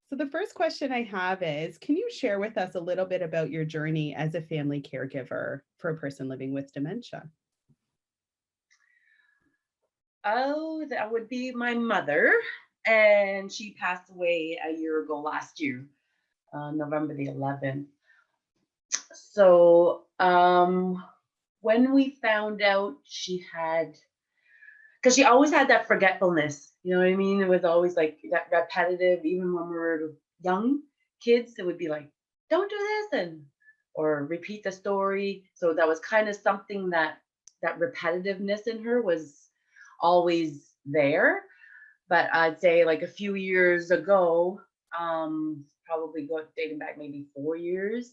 So the first question I have is, can you share with us a little bit about your journey as a family caregiver for a person living with dementia? Oh, that would be my mother, and she passed away a year ago last year, November the 11th. So, when we found out she had, because she always had that forgetfulness, you know what I mean? It was always like that repetitive, even when we were young kids, it would be like, don't do this, and or repeat the story. So that was kind of something that repetitiveness in her was always there. But I'd say like a few years ago, probably dating back maybe 4 years,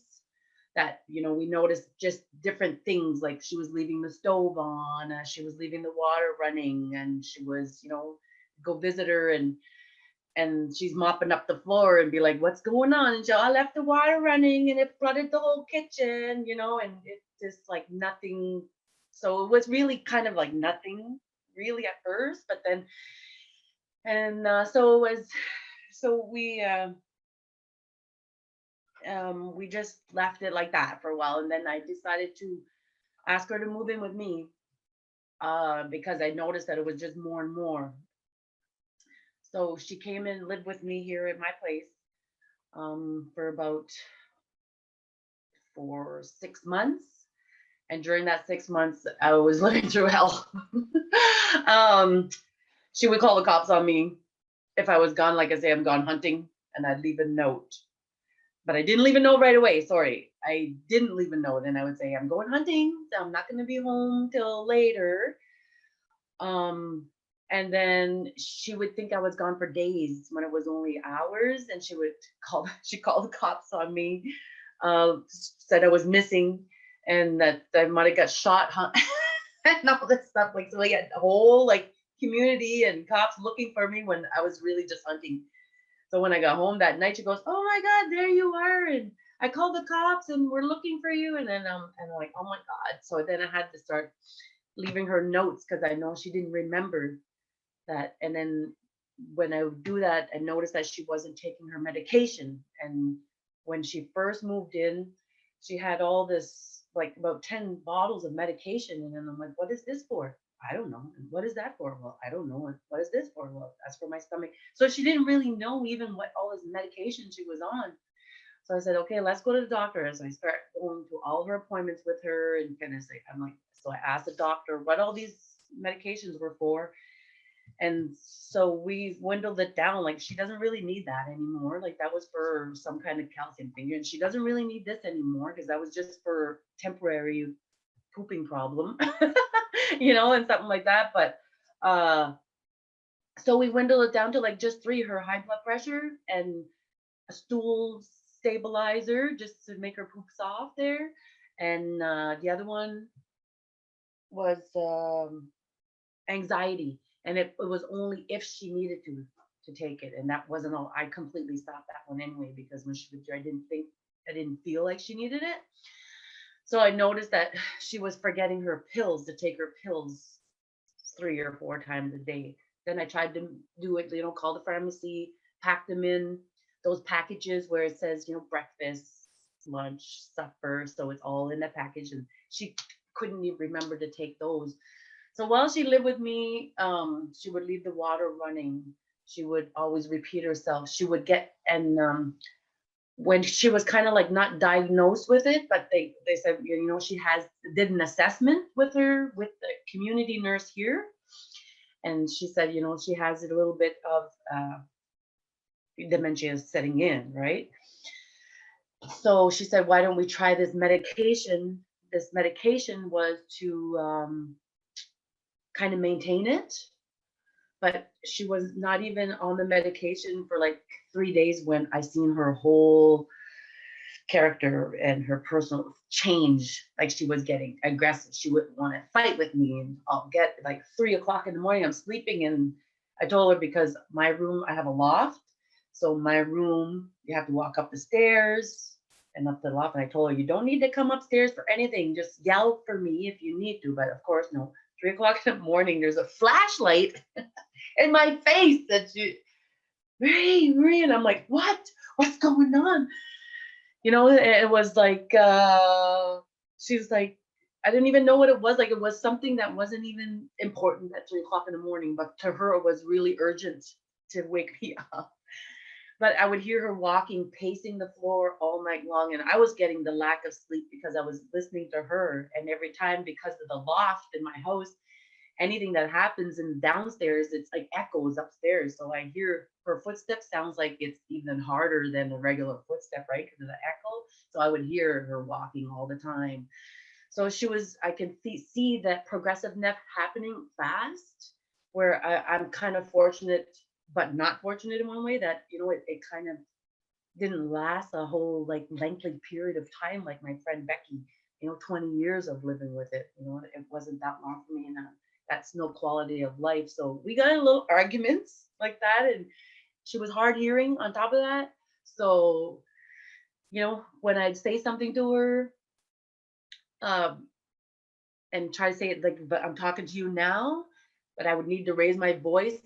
that we noticed just different things, like she was leaving the stove on, she was leaving the water running, and she was go visit her, and she's mopping up the floor and be like, what's going on? And I left the water running and it flooded the whole kitchen, and it's just like nothing. So it was really kind of like nothing really at first, but then and so it was so we just left it like that for a while, and then I decided to ask her to move in with me, because I noticed that it was just more and more. So she came and lived with me here at my place, for about for 6 months. And during that 6 months, I was living through hell. um, she would call the cops on me if I was gone. Like I say, I'm gone hunting, and I'd leave a note. But I didn't leave a note right away. Sorry, I didn't leave a note, and I would say I'm going hunting, so I'm not going to be home till later. Um, and then she would think I was gone for days when it was only hours, and she would call. She called the cops on me, said I was missing, and that I might have got shot, and all this stuff. Like, so we had a whole like community and cops looking for me when I was really just hunting. So when I got home that night, she goes, "Oh my God, there you are!" And I called the cops, and we're looking for you. And then and I'm like, "Oh my God!" So then I had to start leaving her notes because I know she didn't remember that. And then when I would do that, I noticed that she wasn't taking her medication. And when she first moved in, she had all this, like about 10 bottles of medication. And then I'm like, what is this for? I don't know. And what is that for? Well, I don't know. What is this for? Well, that's for my stomach. So she didn't really know even what all this medication she was on. So I said, okay, let's go to the doctor. And so I start going to all her appointments with her, and kind of say, I'm like, so I asked the doctor what all these medications were for. And so we dwindled it down. Like, she doesn't really need that anymore. Like, that was for some kind of calcium thing. And she doesn't really need this anymore because that was just for temporary pooping problem, and something like that. But so we dwindled it down to like just three: her high blood pressure and a stool stabilizer just to make her poop soft there. And the other one was anxiety, and it was only if she needed to take it, and that wasn't all. I completely stopped that one anyway because when she was there, I didn't feel like she needed it. So I noticed that she was forgetting her pills, to take her pills 3 or 4 times a day. Then I tried to do it, call the pharmacy, pack them in those packages where it says, breakfast, lunch, supper. So it's all in the package. And she couldn't even remember to take those. So while she lived with me, she would leave the water running. She would always repeat herself. She would get, and when she was kind of like not diagnosed with it, but they said, she did an assessment with the community nurse here. And she said, she has a little bit of dementia setting in, right? So she said, why don't we try this medication? This medication was to kind of maintain it, but she was not even on the medication for like 3 days when I seen her whole character and her personal change. Like, she was getting aggressive. She wouldn't want to fight with me, and I'll get like 3 o'clock in the morning, I'm sleeping, and I told her, because my room, I have a loft, so my room, you have to walk up the stairs and up the loft. And I told her, you don't need to come upstairs for anything, just yell for me if you need to. But of course, no. 3 o'clock in the morning, there's a flashlight in my face that Marie, and I'm like, what's going on? It was like, she's like, I didn't even know what it was. Like, it was something that wasn't even important at 3 o'clock in the morning, but to her, it was really urgent to wake me up. But I would hear her walking, pacing the floor all night long. And I was getting the lack of sleep because I was listening to her. And every time, because of the loft in my house, anything that happens in downstairs, it's like echoes upstairs. So I hear her footsteps sounds like it's even harder than a regular footstep, right? Because of the echo. So I would hear her walking all the time. So I can see that progressiveness happening fast, where I'm kind of fortunate, but not fortunate in one way that, it kind of didn't last a whole like lengthy period of time, like my friend Becky, 20 years of living with it. It wasn't that long for me, and that's no quality of life. So we got in little arguments like that, and she was hard hearing on top of that. So, when I'd say something to her, um, and try to say it like, but I'm talking to you now, but I would need to raise my voice.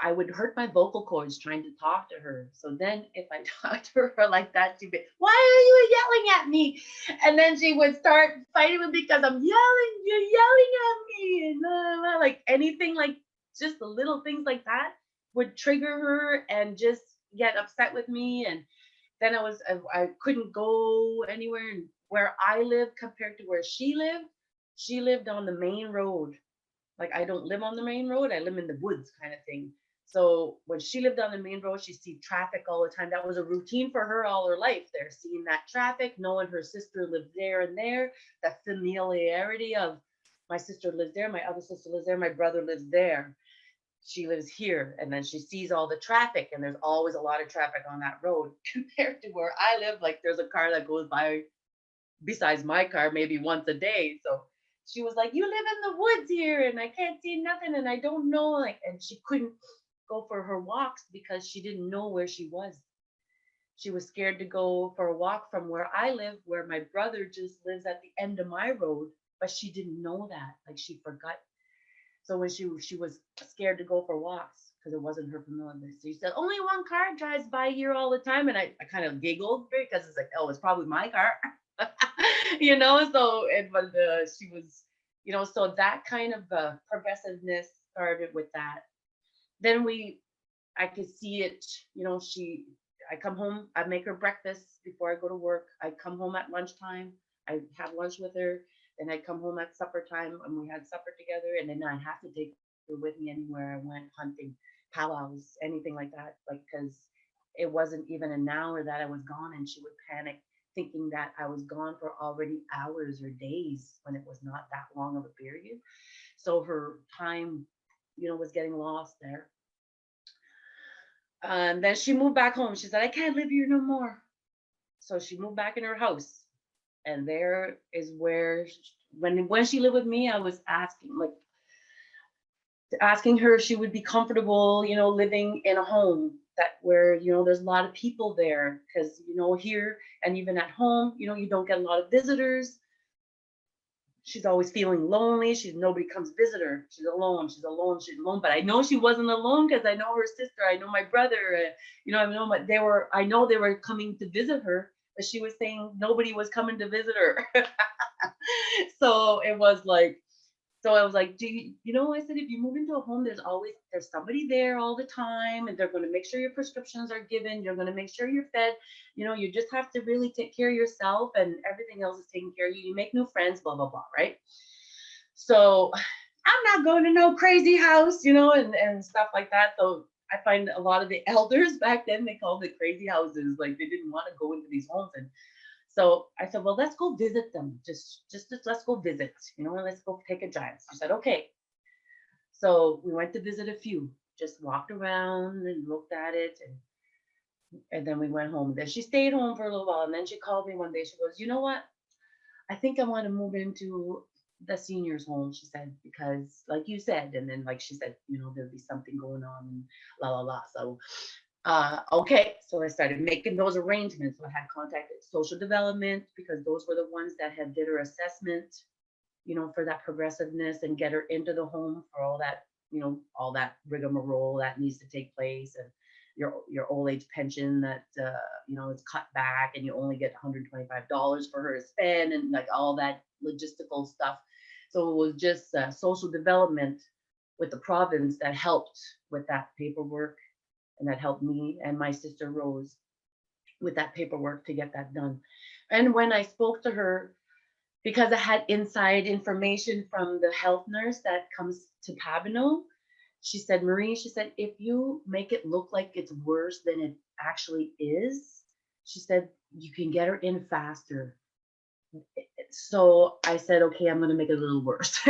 I would hurt my vocal cords trying to talk to her. So then if I talked to her like that, she'd be, why are you yelling at me? And then she would start fighting with me because I'm yelling, you're yelling at me. And like anything, like just the little things like that would trigger her and just get upset with me. And then I couldn't go anywhere. And where I live compared to where she lived on the main road. Like, I don't live on the main road, I live in the woods kind of thing. So when she lived on the main road, she see traffic all the time. That was a routine for her all her life. There, seeing that traffic, knowing her sister lived there and there, that familiarity of my sister lives there, my other sister lives there, my brother lives there. She lives here, and then she sees all the traffic, and there's always a lot of traffic on that road compared to where I live. Like, there's a car that goes by besides my car maybe once a day. So she was like, you live in the woods here and I can't see nothing and I don't know, like, and she couldn't go for her walks because she didn't know where she was. She was scared to go for a walk from where I live, where my brother just lives at the end of my road, but she didn't know that. Like, she forgot. So when she was scared to go for walks because it wasn't her familiar. So she said, only one car drives by here all the time. And I kind of giggled because it's like, oh, it's probably my car. So it was, she was, so that kind of progressiveness started with that. Then I could see it, I come home, I make her breakfast before I go to work. I come home at lunchtime, I have lunch with her, then I come home at supper time and we had supper together. And then I have to take her with me anywhere I went, hunting, powwows, anything like that. Like, because it wasn't even an hour that I was gone and she would panic thinking that I was gone for already hours or days when it was not that long of a period. So her time, was getting lost there. And then she moved back home. She said, I can't live here no more. So she moved back in her house. And there is where, when she lived with me, I was asking her if she would be comfortable, living in a home that where, there's a lot of people there. Because, here and even at home, you don't get a lot of visitors. She's always feeling lonely. Nobody comes visit her. She's alone. She's alone. She's alone. But I know she wasn't alone because I know her sister. I know my brother. I know they were coming to visit her. But she was saying nobody was coming to visit her. So it was like, so I was like, I said, if you move into a home, there's somebody there all the time, and they're going to make sure your prescriptions are given. You're going to make sure you're fed. You just have to really take care of yourself, and everything else is taken care of you. You make new friends, blah, blah, blah, right? So I'm not going to no crazy house, and stuff like that. So I find a lot of the elders back then, they called it crazy houses. Like, they didn't want to go into these homes. And so I said, well, let's go visit them. Just let's go visit, let's go take a drive. She said, okay. So we went to visit a few, just walked around and looked at it. And then we went home. Then she stayed home for a little while. And then she called me one day. She goes, you know what? I think I want to move into the seniors home, she said, because like you said, and then like she said, there'll be something going on and la la la. So okay, so I started making those arrangements. So I had contacted social development because those were the ones that had did her assessment, for that progressiveness and get her into the home for all that, all that rigmarole that needs to take place. your old age pension that is cut back, and you only get $125 for her to spend, and like all that logistical stuff. So it was just social development with the province that helped with that paperwork, and that helped me and my sister Rose with that paperwork to get that done. And when I spoke to her, because I had inside information from the health nurse that comes to Pabineau, she said, Marie, she said, if you make it look like it's worse than it actually is, she said, you can get her in faster. So I said, okay, I'm going to make it a little worse.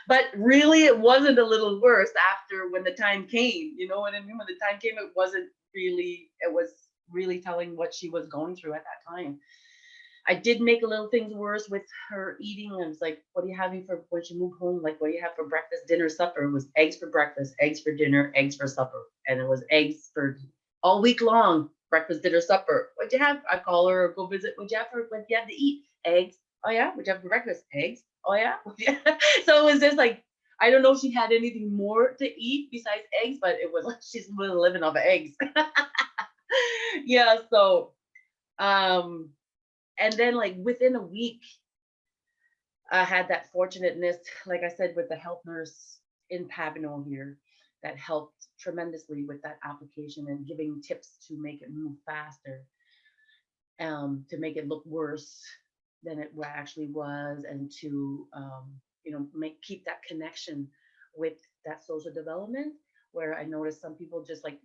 But really, it wasn't a little worse after when the time came. You know what I mean? When the time came, it was really telling what she was going through at that time. I did make a little things worse with her eating. I was like, what are you having for when she moved home? Like, what do you have for breakfast, dinner, supper? It was eggs for breakfast, eggs for dinner, eggs for supper. And it was eggs for all week long, breakfast, dinner, supper. What'd you have? I call her or go visit. What'd you have to eat? Eggs. Oh yeah. What'd you have for breakfast? Eggs. Oh yeah. So it was just like, I don't know if she had anything more to eat besides eggs, but it was like she's living off of eggs. Yeah. So, and then like within a week, I had that fortunateness, like I said, with the health nurse in Pabineau here that helped tremendously with that application and giving tips to make it move faster, to make it look worse than it actually was, and to keep that connection with that social development, where I noticed some people just like,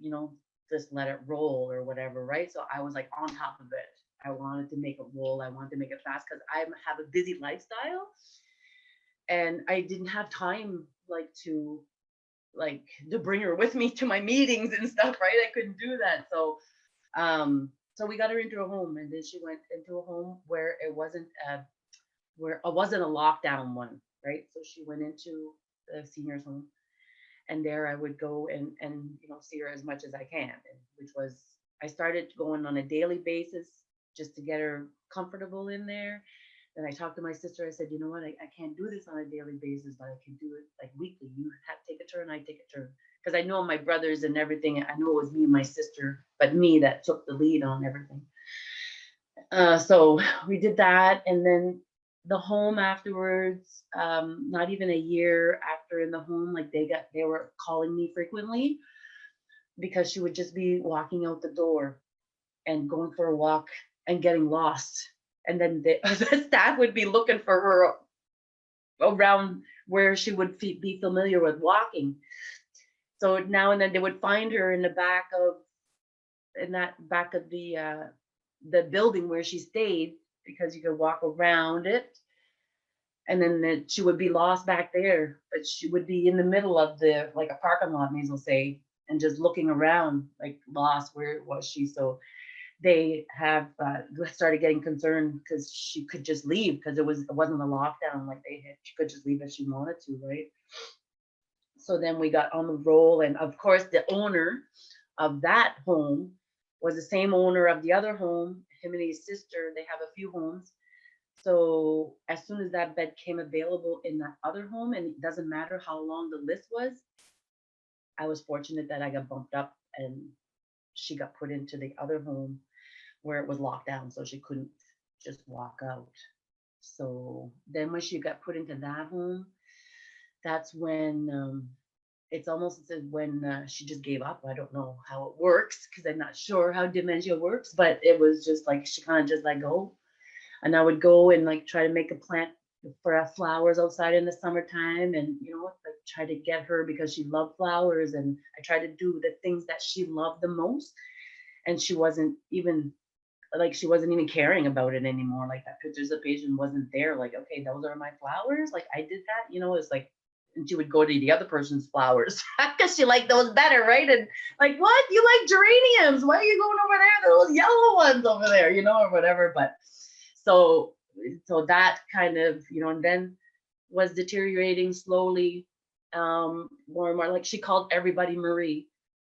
just let it roll or whatever, right? So I was like on top of it. I wanted to make it roll. I wanted to make it fast because I have a busy lifestyle, and I didn't have time to bring her with me to my meetings and stuff, right? I couldn't do that. So we got her into a home, and then she went into a home where it wasn't a lockdown one, right? So she went into the seniors home, and there I would go and see her as much as I can, which was, I started going on a daily basis just to get her comfortable in there. Then I talked to my sister. I said, you know what, I can't do this on a daily basis, but I can do it like weekly. You have to take a turn, I take a turn. Because I know my brothers and everything. I know it was me and my sister, but me that took the lead on everything. So we did that. And then the home afterwards, not even a year after in the home, like they were calling me frequently, because she would just be walking out the door and going for a walk and getting lost. And then the staff would be looking for her around where she would be familiar with walking. So now and then they would find her in that back of the building where she stayed, because you could walk around it. And then she would be lost back there, but she would be in the middle of like a parking lot, may as well say, and just looking around, like lost. Where was she? So they have started getting concerned because she could just leave, because it wasn't a lockdown like she could just leave if she wanted to, right? So then we got on the roll, and of course the owner of that home was the same owner of the other home. Him and his sister, they have a few homes. So as soon as that bed came available in that other home, and it doesn't matter how long the list was, I was fortunate that I got bumped up and she got put into the other home where it was locked down, so she couldn't just walk out. So then when she got put into that home, that's when it's almost as if when she just gave up. I don't know how it works, because I'm not sure how dementia works, but it was just like she kind of just let go. And I would go and like try to make a plant for flowers outside in the summertime, and like try to get her, because she loved flowers, and I tried to do the things that she loved the most. And she wasn't even caring about it anymore. Like that participation wasn't there. Like, okay, those are my flowers. Like I did that, it's like, and she would go to the other person's flowers because she liked those better, right? And like, what? You like geraniums? Why are you going over there? Those yellow ones over there, or whatever. But so that kind of, and then was deteriorating slowly, more and more. Like she called everybody Marie.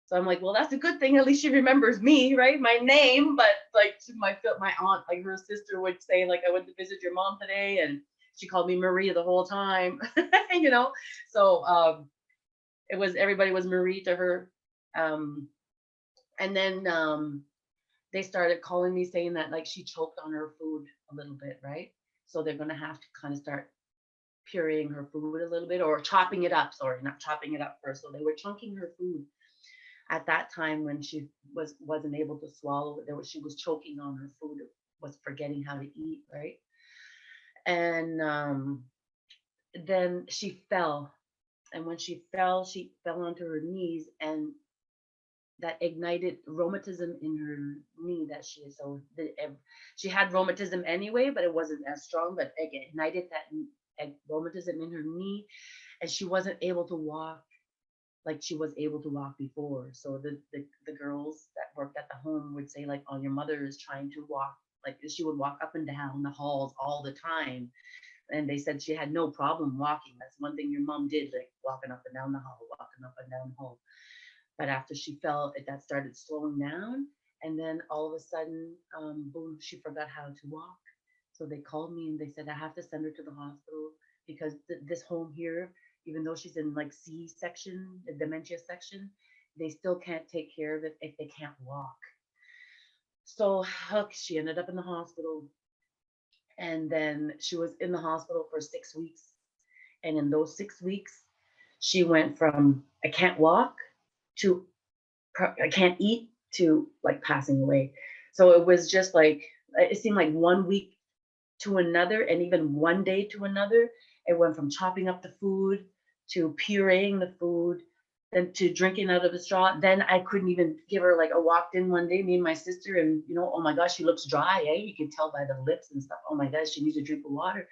So I'm like, well, that's a good thing. At least she remembers me, right? My name. But like my aunt, like her sister would say, like, I went to visit your mom today, and she called me Maria the whole time, So everybody was Marie to her. And then they started calling me saying that like she choked on her food a little bit, right? So they're gonna have to kind of start pureeing her food a little bit, or chopping it up. Sorry, not chopping it up first. So they were chunking her food at that time when she wasn't able to swallow. She was choking on her food, was forgetting how to eat, right? And then she fell, and when she fell onto her knees, and that ignited rheumatism in her knee that she is so she had rheumatism anyway, but it wasn't as strong, but it ignited that rheumatism in her knee, and she wasn't able to walk like she was able to walk before. So the girls that worked at the home would say like, oh, your mother is trying to walk, like she would walk up and down the halls all the time. And they said she had no problem walking. That's one thing your mom did, like walking up and down the hall, walking up and down the hall. But after she fell, that started slowing down. And then all of a sudden, boom, she forgot how to walk. So they called me and they said, I have to send her to the hospital because this home here, even though she's in like C section, the dementia section, they still can't take care of it if they can't walk. So she ended up in the hospital. And then she was in the hospital for 6 weeks. And in those 6 weeks, she went from I can't walk to I can't eat to like passing away. So it was just like, it seemed like 1 week to another, and even one day to another. It went from chopping up the food to pureeing the food, then to drinking out of the straw. Then I couldn't even give her, like, I walked in one day, me and my sister, and oh my gosh, she looks dry, eh? You can tell by the lips and stuff. Oh my gosh, she needs a drink of water.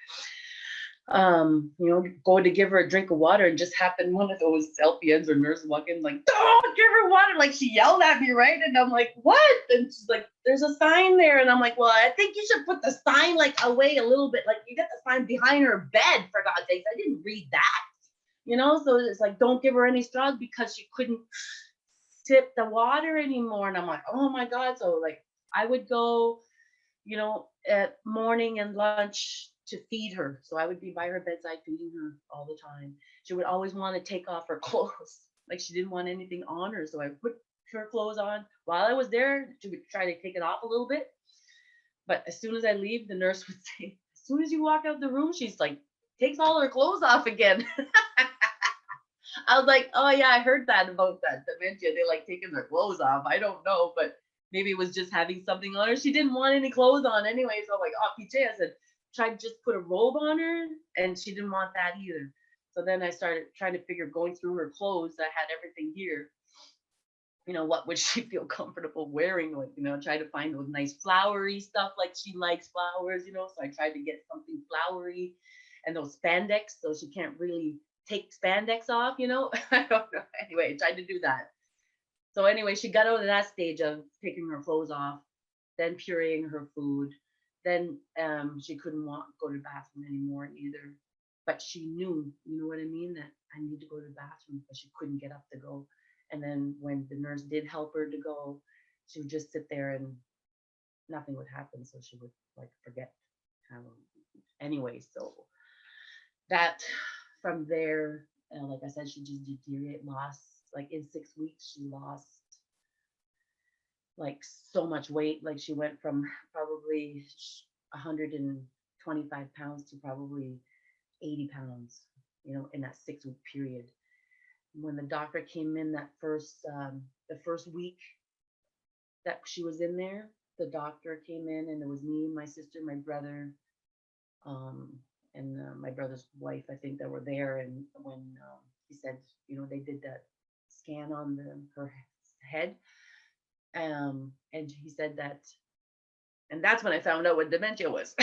Go to give her a drink of water, and just happened one of those LPNs or nurses walk in like, don't give her water. Like she yelled at me, right? And I'm like, what? And she's like, there's a sign there. And I'm like, well, I think you should put the sign like away a little bit. Like you get the sign behind her bed, for God's sakes. I didn't read that. So it's like, don't give her any straws because she couldn't sip the water anymore. And I'm like, oh my God. So like I would go, at morning and lunch to feed her. So I would be by her bedside feeding her all the time. She would always want to take off her clothes. Like she didn't want anything on her. So I put her clothes on while I was there. She would try to take it off a little bit. But as soon as I leave, the nurse would say, as soon as you walk out the room, she's like, takes all her clothes off again. I was like, oh yeah, I heard that about that dementia. They like taking their clothes off. I don't know, but maybe it was just having something on her. She didn't want any clothes on anyway. So I'm like, oh, PJ, I said, try to just put a robe on her. And she didn't want that either. So then I started trying to figure, going through her clothes. I had everything here. What would she feel comfortable wearing? Like, try to find those nice flowery stuff. Like she likes flowers, so I tried to get something flowery, and those spandex. So she can't really take spandex off, I don't know. Anyway, I tried to do that. So anyway, she got out of that stage of taking her clothes off, then pureeing her food. Then she couldn't go to the bathroom anymore either. But she knew, you know what I mean, that I need to go to the bathroom, but she couldn't get up to go. And then when the nurse did help her to go, she would just sit there and nothing would happen. So she would like forget how. Anyway, so that from there, like I said, she just deteriorated, lost, like in 6 weeks, she lost like so much weight. Like she went from probably 125 pounds to probably 80 pounds, in that 6 week period. When the doctor came in the first week that she was in there, the doctor came in, and it was me, my sister, my brother, and my brother's wife, I think, that were there. And when he said, they did that scan on her head, and he said that, and that's when I found out what dementia was.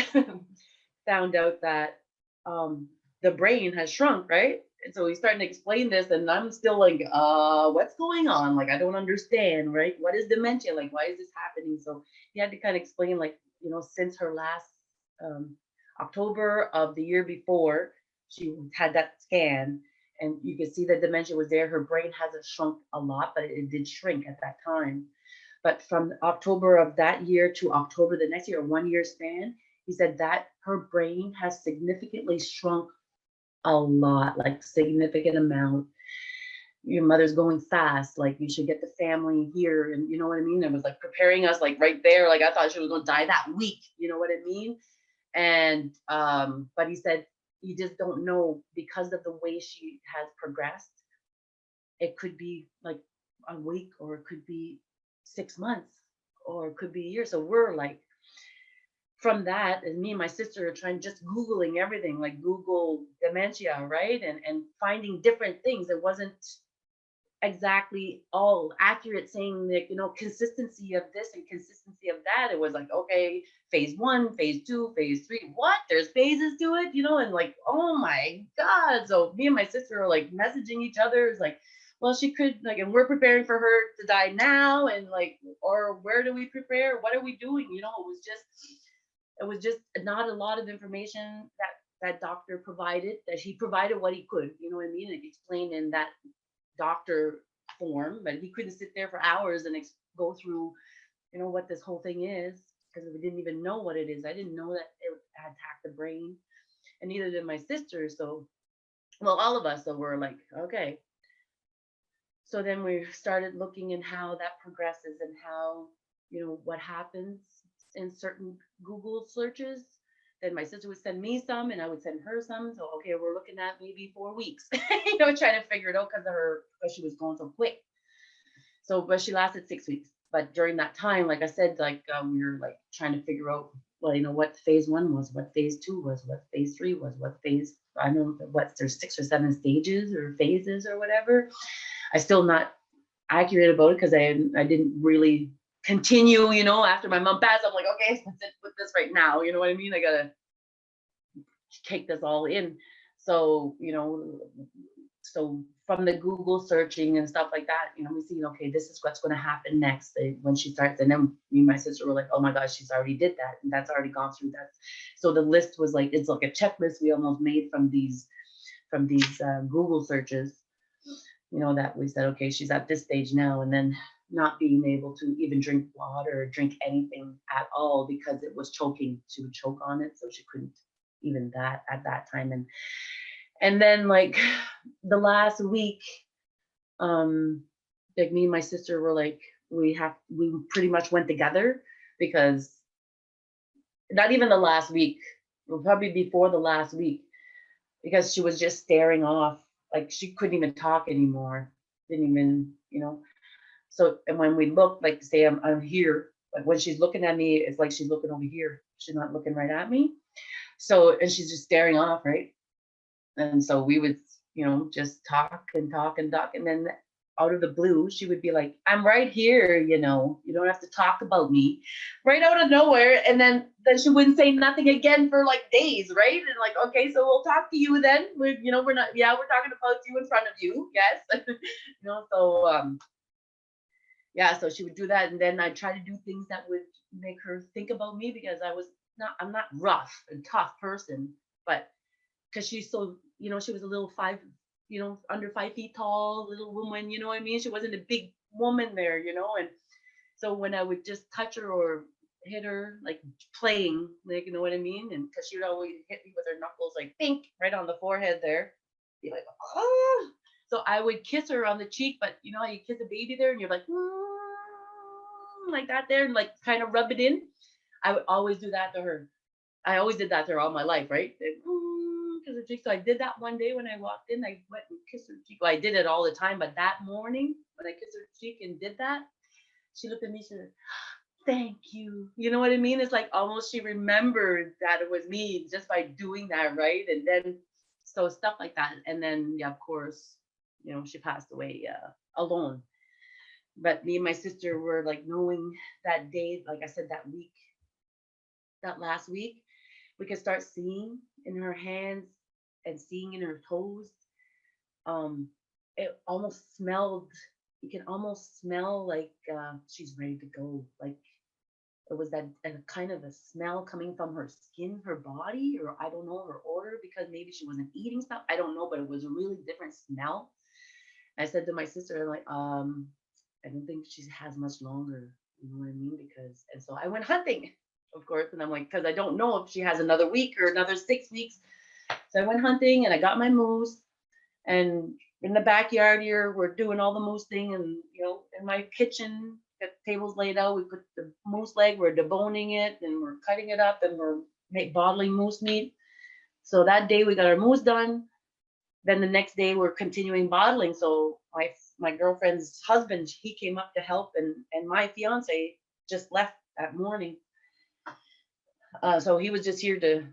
Found out that the brain has shrunk, right? And so he's starting to explain this, and I'm still like, what's going on? Like, I don't understand, right? What is dementia? Like, why is this happening? So he had to kind of explain, like, since her last October of the year before, she had that scan, and you could see that dementia was there. Her brain hasn't shrunk a lot, but it did shrink at that time. But from October of that year to October the next year, a 1 year span, he said that her brain has significantly shrunk a lot, like significant amount. your mother's going fast, like you should get the family here, and you know what I mean. It was like preparing us like right there. Like I thought she was gonna die that week, you know what I mean? And but he said you just don't know because of the way she has progressed. It could be like a week, or it could be 6 months, or it could be a year. So we're like, from that, and me and my sister are trying, just googling everything, like Google dementia, right, and finding different things. It wasn't exactly all accurate, saying that, you know, consistency of this and consistency of that. It was like, okay, phase one, phase two, phase three. What? There's phases to it, you know, and like, oh my God. So me and my sister are like messaging each other. It's like, well, she could like, and we're preparing for her to die now, and like, or where do we prepare? What are we doing? You know, it was just not a lot of information that that doctor provided. That he provided what he could, you know what I mean, like explain in that doctor form, but he couldn't sit there for hours and go through, you know, what this whole thing is, because we didn't even know what it is. I didn't know that it had attacked the brain, and neither did my sister. So, well, all of us, so we're like, okay. So then we started looking in how that progresses and how, you know, what happens in certain Google searches. Then my sister would send me some and I would send her some. So, okay, we're looking at maybe 4 weeks, you know, trying to figure it out because she was going so quick. So, but she lasted 6 weeks. But during that time, like I said, like we were like trying to figure out, well, you know, what phase one was, what phase two was, what phase three was, what phase, I don't know what, there's 6 or 7 stages or phases or whatever. I still not accurate about it because I didn't really continue, you know, after my mom passed. I'm like, okay, let's put this right now. You know what I mean? I gotta take this all in. So, you know, so from the Google searching and stuff like that, you know, we see, okay, this is what's going to happen next when she starts. And then me and my sister were like, oh my gosh, she's already did that. And that's already gone through that. So the list was like, it's like a checklist we almost made from these Google searches, you know, that we said, okay, she's at this stage now. And then not being able to even drink water or drink anything at all because it was choking. She would choke on it. So she couldn't even that at that time. And then like the last week, like me and my sister were like, we pretty much went together, because not even the last week, well, probably before the last week, because she was just staring off, like she couldn't even talk anymore, didn't even, you know. So, and when we look, like say I'm here, like when she's looking at me, it's like she's looking over here, she's not looking right at me. So, and she's just staring off, right? And so we would, you know, just talk and talk and talk. And then out of the blue, she would be like, I'm right here, you know, you don't have to talk about me, right out of nowhere. And then she wouldn't say nothing again for like days, right? And like, okay, so we'll talk to you then. You know, we're not, yeah, we're talking about you in front of you. Yes. You know, so yeah, so she would do that. And then I'd try to do things that would make her think about me, because I'm not rough and tough person, but because she's so, you know, she was a little you know, under 5 feet tall, little woman, you know what I mean? She wasn't a big woman there, you know? And so when I would just touch her or hit her, like playing, like, you know what I mean? And because she would always hit me with her knuckles, like, pink, right on the forehead there. Be like, oh. So I would kiss her on the cheek, but you know how you kiss a baby there and you're like, like that there, and like kind of rub it in. I would always do that to her. I always did that to her all my life, right? Kiss her cheek. So I did that one day when I walked in. I went and kissed her cheek. Well, I did it all the time, but that morning when I kissed her cheek and did that, she looked at me. She said, "Thank you." You know what I mean? It's like almost she remembered that it was me just by doing that, right? And then so stuff like that. And then yeah, of course, you know, she passed away alone. But me and my sister were like knowing that day, like I said, that week, that last week, we could start seeing in her hands and seeing in her toes. It almost smelled, you can almost smell like she's ready to go. Like it was that kind of a smell coming from her skin, her body, or I don't know, her odor, because maybe she wasn't eating stuff. I don't know, but it was a really different smell. I said to my sister, like, I don't think she has much longer. You know what I mean? Because, and so I went hunting, of course, and I'm like, because I don't know if she has another week or another 6 weeks. So I went hunting and I got my moose, and in the backyard here, we're doing all the moose thing, and in my kitchen, got tables laid out. We put the moose leg, we're deboning it, and we're cutting it up, and we're bottling moose meat. So that day we got our moose done. Then the next day we're continuing bottling. So my girlfriend's husband, he came up to help, and my fiance just left that morning. So he was just here to,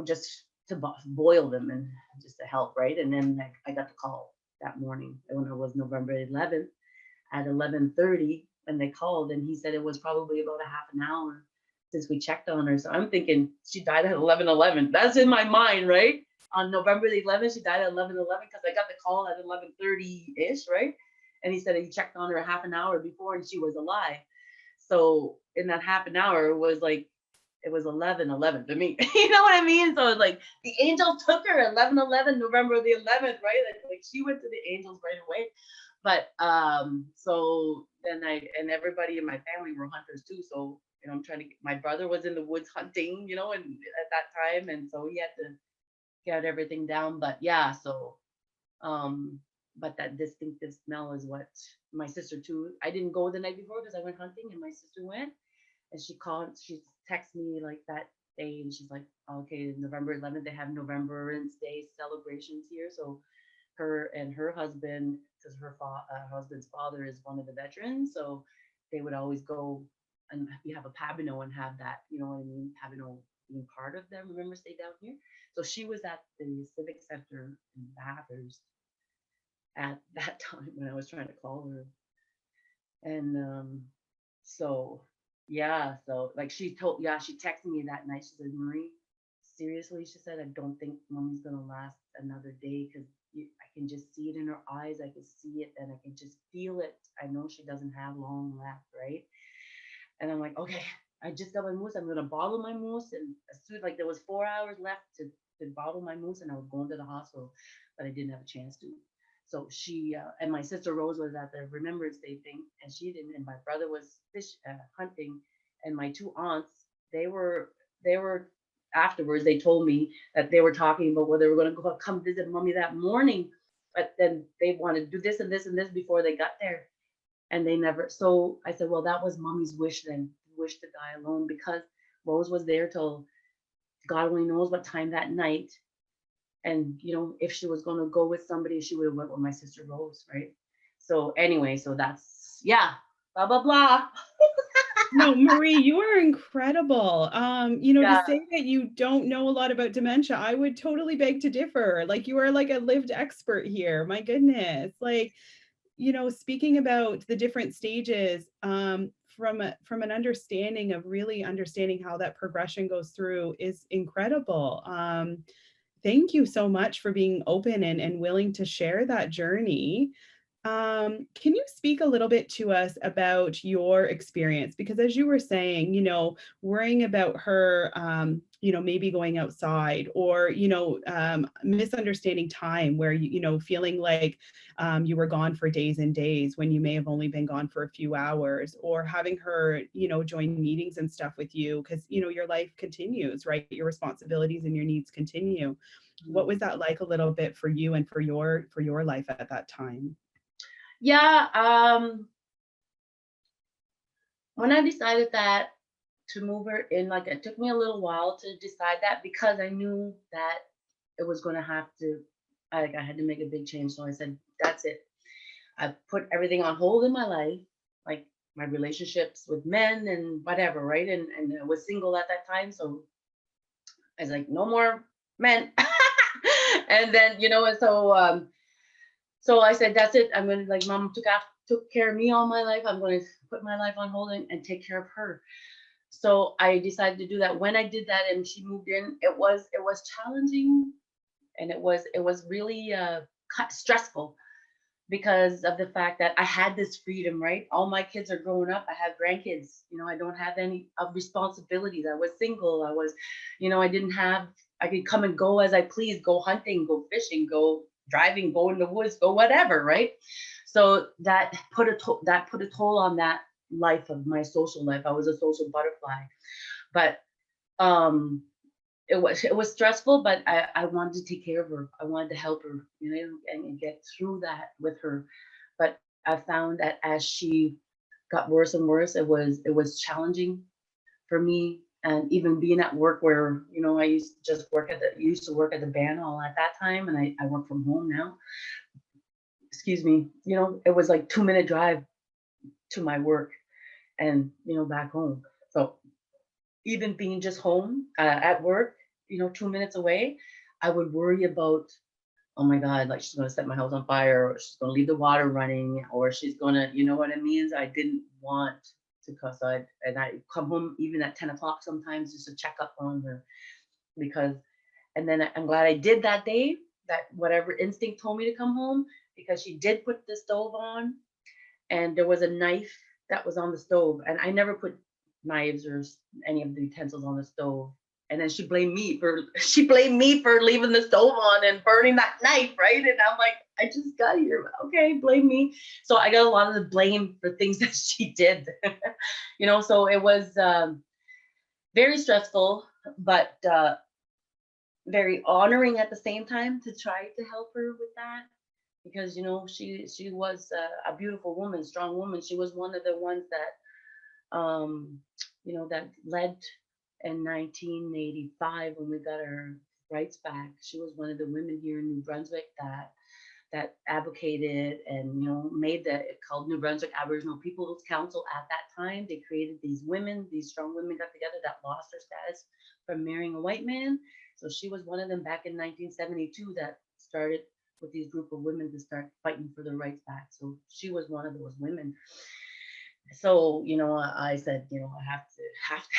just to boil them and just to help, right? And then I got the call that morning when it was November 11th at 11:30 when they called, and he said it was probably about a half an hour since we checked on her. So I'm thinking she died at 11:11. That's in my mind, right? On November the 11th, she died at 11:11 because I got the call at 11:30-ish, right? And he said he checked on her a half an hour before and she was alive. So in that half an hour, it was 11:11 to me. You know what I mean? So it's like the angel took her 11:11, November the 11th, right? Like she went to the angels right away. But so then and everybody in my family were hunters too. So I'm trying to. My brother was in the woods hunting, and at that time, and so he had to get everything down. But yeah, so but that distinctive smell is what my sister too. I didn't go the night before because I went hunting, and my sister went, and she texted me like that day, and she's like, okay, November 11th, they have Novemberance Day celebrations here. So her and her husband, because her husband's father is one of the veterans, so they would always go and we have a Pabino and have that, you know what I mean? Pabino being part of them, remember, stay down here. So she was at the Civic Center in Bathurst at that time when I was trying to call her. And so yeah, so like she texted me that night. She said, Marie, seriously, she said, I don't think mommy's gonna last another day because I can just see it in her eyes. I can see it and I can just feel it. I know she doesn't have long left, right? And I'm like, okay, I just got my moose. I'm gonna bottle my moose, and as soon like there was 4 hours left to bottle my moose, and I was going to the hospital, but I didn't have a chance to. So she and my sister Rose was at the Remembrance Day thing, and she didn't. And my brother was hunting, and my two aunts, they were afterwards. They told me that they were talking about whether they were going to come visit mommy that morning, but then they wanted to do this and this and this before they got there, and they never. So I said, well, that was mommy's wish then, wish to die alone, because Rose was there till God only knows what time that night. And if she was going to go with somebody, she would have went with my sister Rose, right? So anyway, so that's, yeah, blah blah blah. No, Marie, you are incredible. To Yeah. say that you don't know a lot about dementia, I would totally beg to differ. Like, you are like a lived expert here. My goodness. Like, speaking about the different stages, from an understanding of really understanding how that progression goes through is incredible. Thank you so much for being open and willing to share that journey. Can you speak a little bit to us about your experience? Because as you were saying, worrying about her, maybe going outside, or, misunderstanding time where, feeling like you were gone for days and days when you may have only been gone for a few hours, or having her, join meetings and stuff with you because, your life continues, right? Your responsibilities and your needs continue. What was that like a little bit for you and for your life at that time? Yeah. When I decided that to move her in, like it took me a little while to decide that because I knew that it was going to have to, I had to make a big change. So I said, that's it. I put everything on hold in my life, like my relationships with men and whatever, right? And I was single at that time. So I was like, no more men. And then, and so I said, that's it. I'm going to, like, mom took care of me all my life. I'm going to put my life on hold and take care of her. So I decided to do that. When I did that and she moved in, it was challenging, and it was really stressful because of the fact that I had this freedom, right? All my kids are growing up. I have grandkids. I don't have any responsibilities. I was single. I didn't have. I could come and go as I please. Go hunting, go fishing, go driving, go in the woods, go whatever, right? So that put a toll on that life of my social life. I was a social butterfly, but it was stressful, but I wanted to take care of her. I wanted to help her, and get through that with her. But I found that as she got worse and worse, it was challenging for me. And even being at work where, I used to work at the band hall at that time, and I work from home now. Excuse me, it was like 2-minute drive to my work and, back home. So even being just home at work, 2 minutes away, I would worry about, oh my God, like she's gonna set my house on fire, or she's gonna leave the water running, or she's gonna, you know what I mean? So I didn't want to cuss. And I come home even at 10 o'clock sometimes just to check up on her, because, and then I'm glad I did that day, that whatever instinct told me to come home, because she did put the stove on, and there was a knife that was on the stove, and I never put knives or any of the utensils on the stove. And then she blamed me for leaving the stove on and burning that knife, right? And I'm like, I just got here. Okay, blame me. So I got a lot of the blame for things that she did. So it was very stressful, but very honoring at the same time to try to help her with that, because she was a beautiful woman, strong woman. She was one of the ones that led in 1985 when we got our rights back. She was one of the women here in New Brunswick that advocated and made it called New Brunswick Aboriginal Peoples Council. At that time, they created these women, these strong women got together that lost their status from marrying a white man. So she was one of them back in 1972 that started with these group of women to start fighting for their rights back. So she was one of those women. So I said, I have to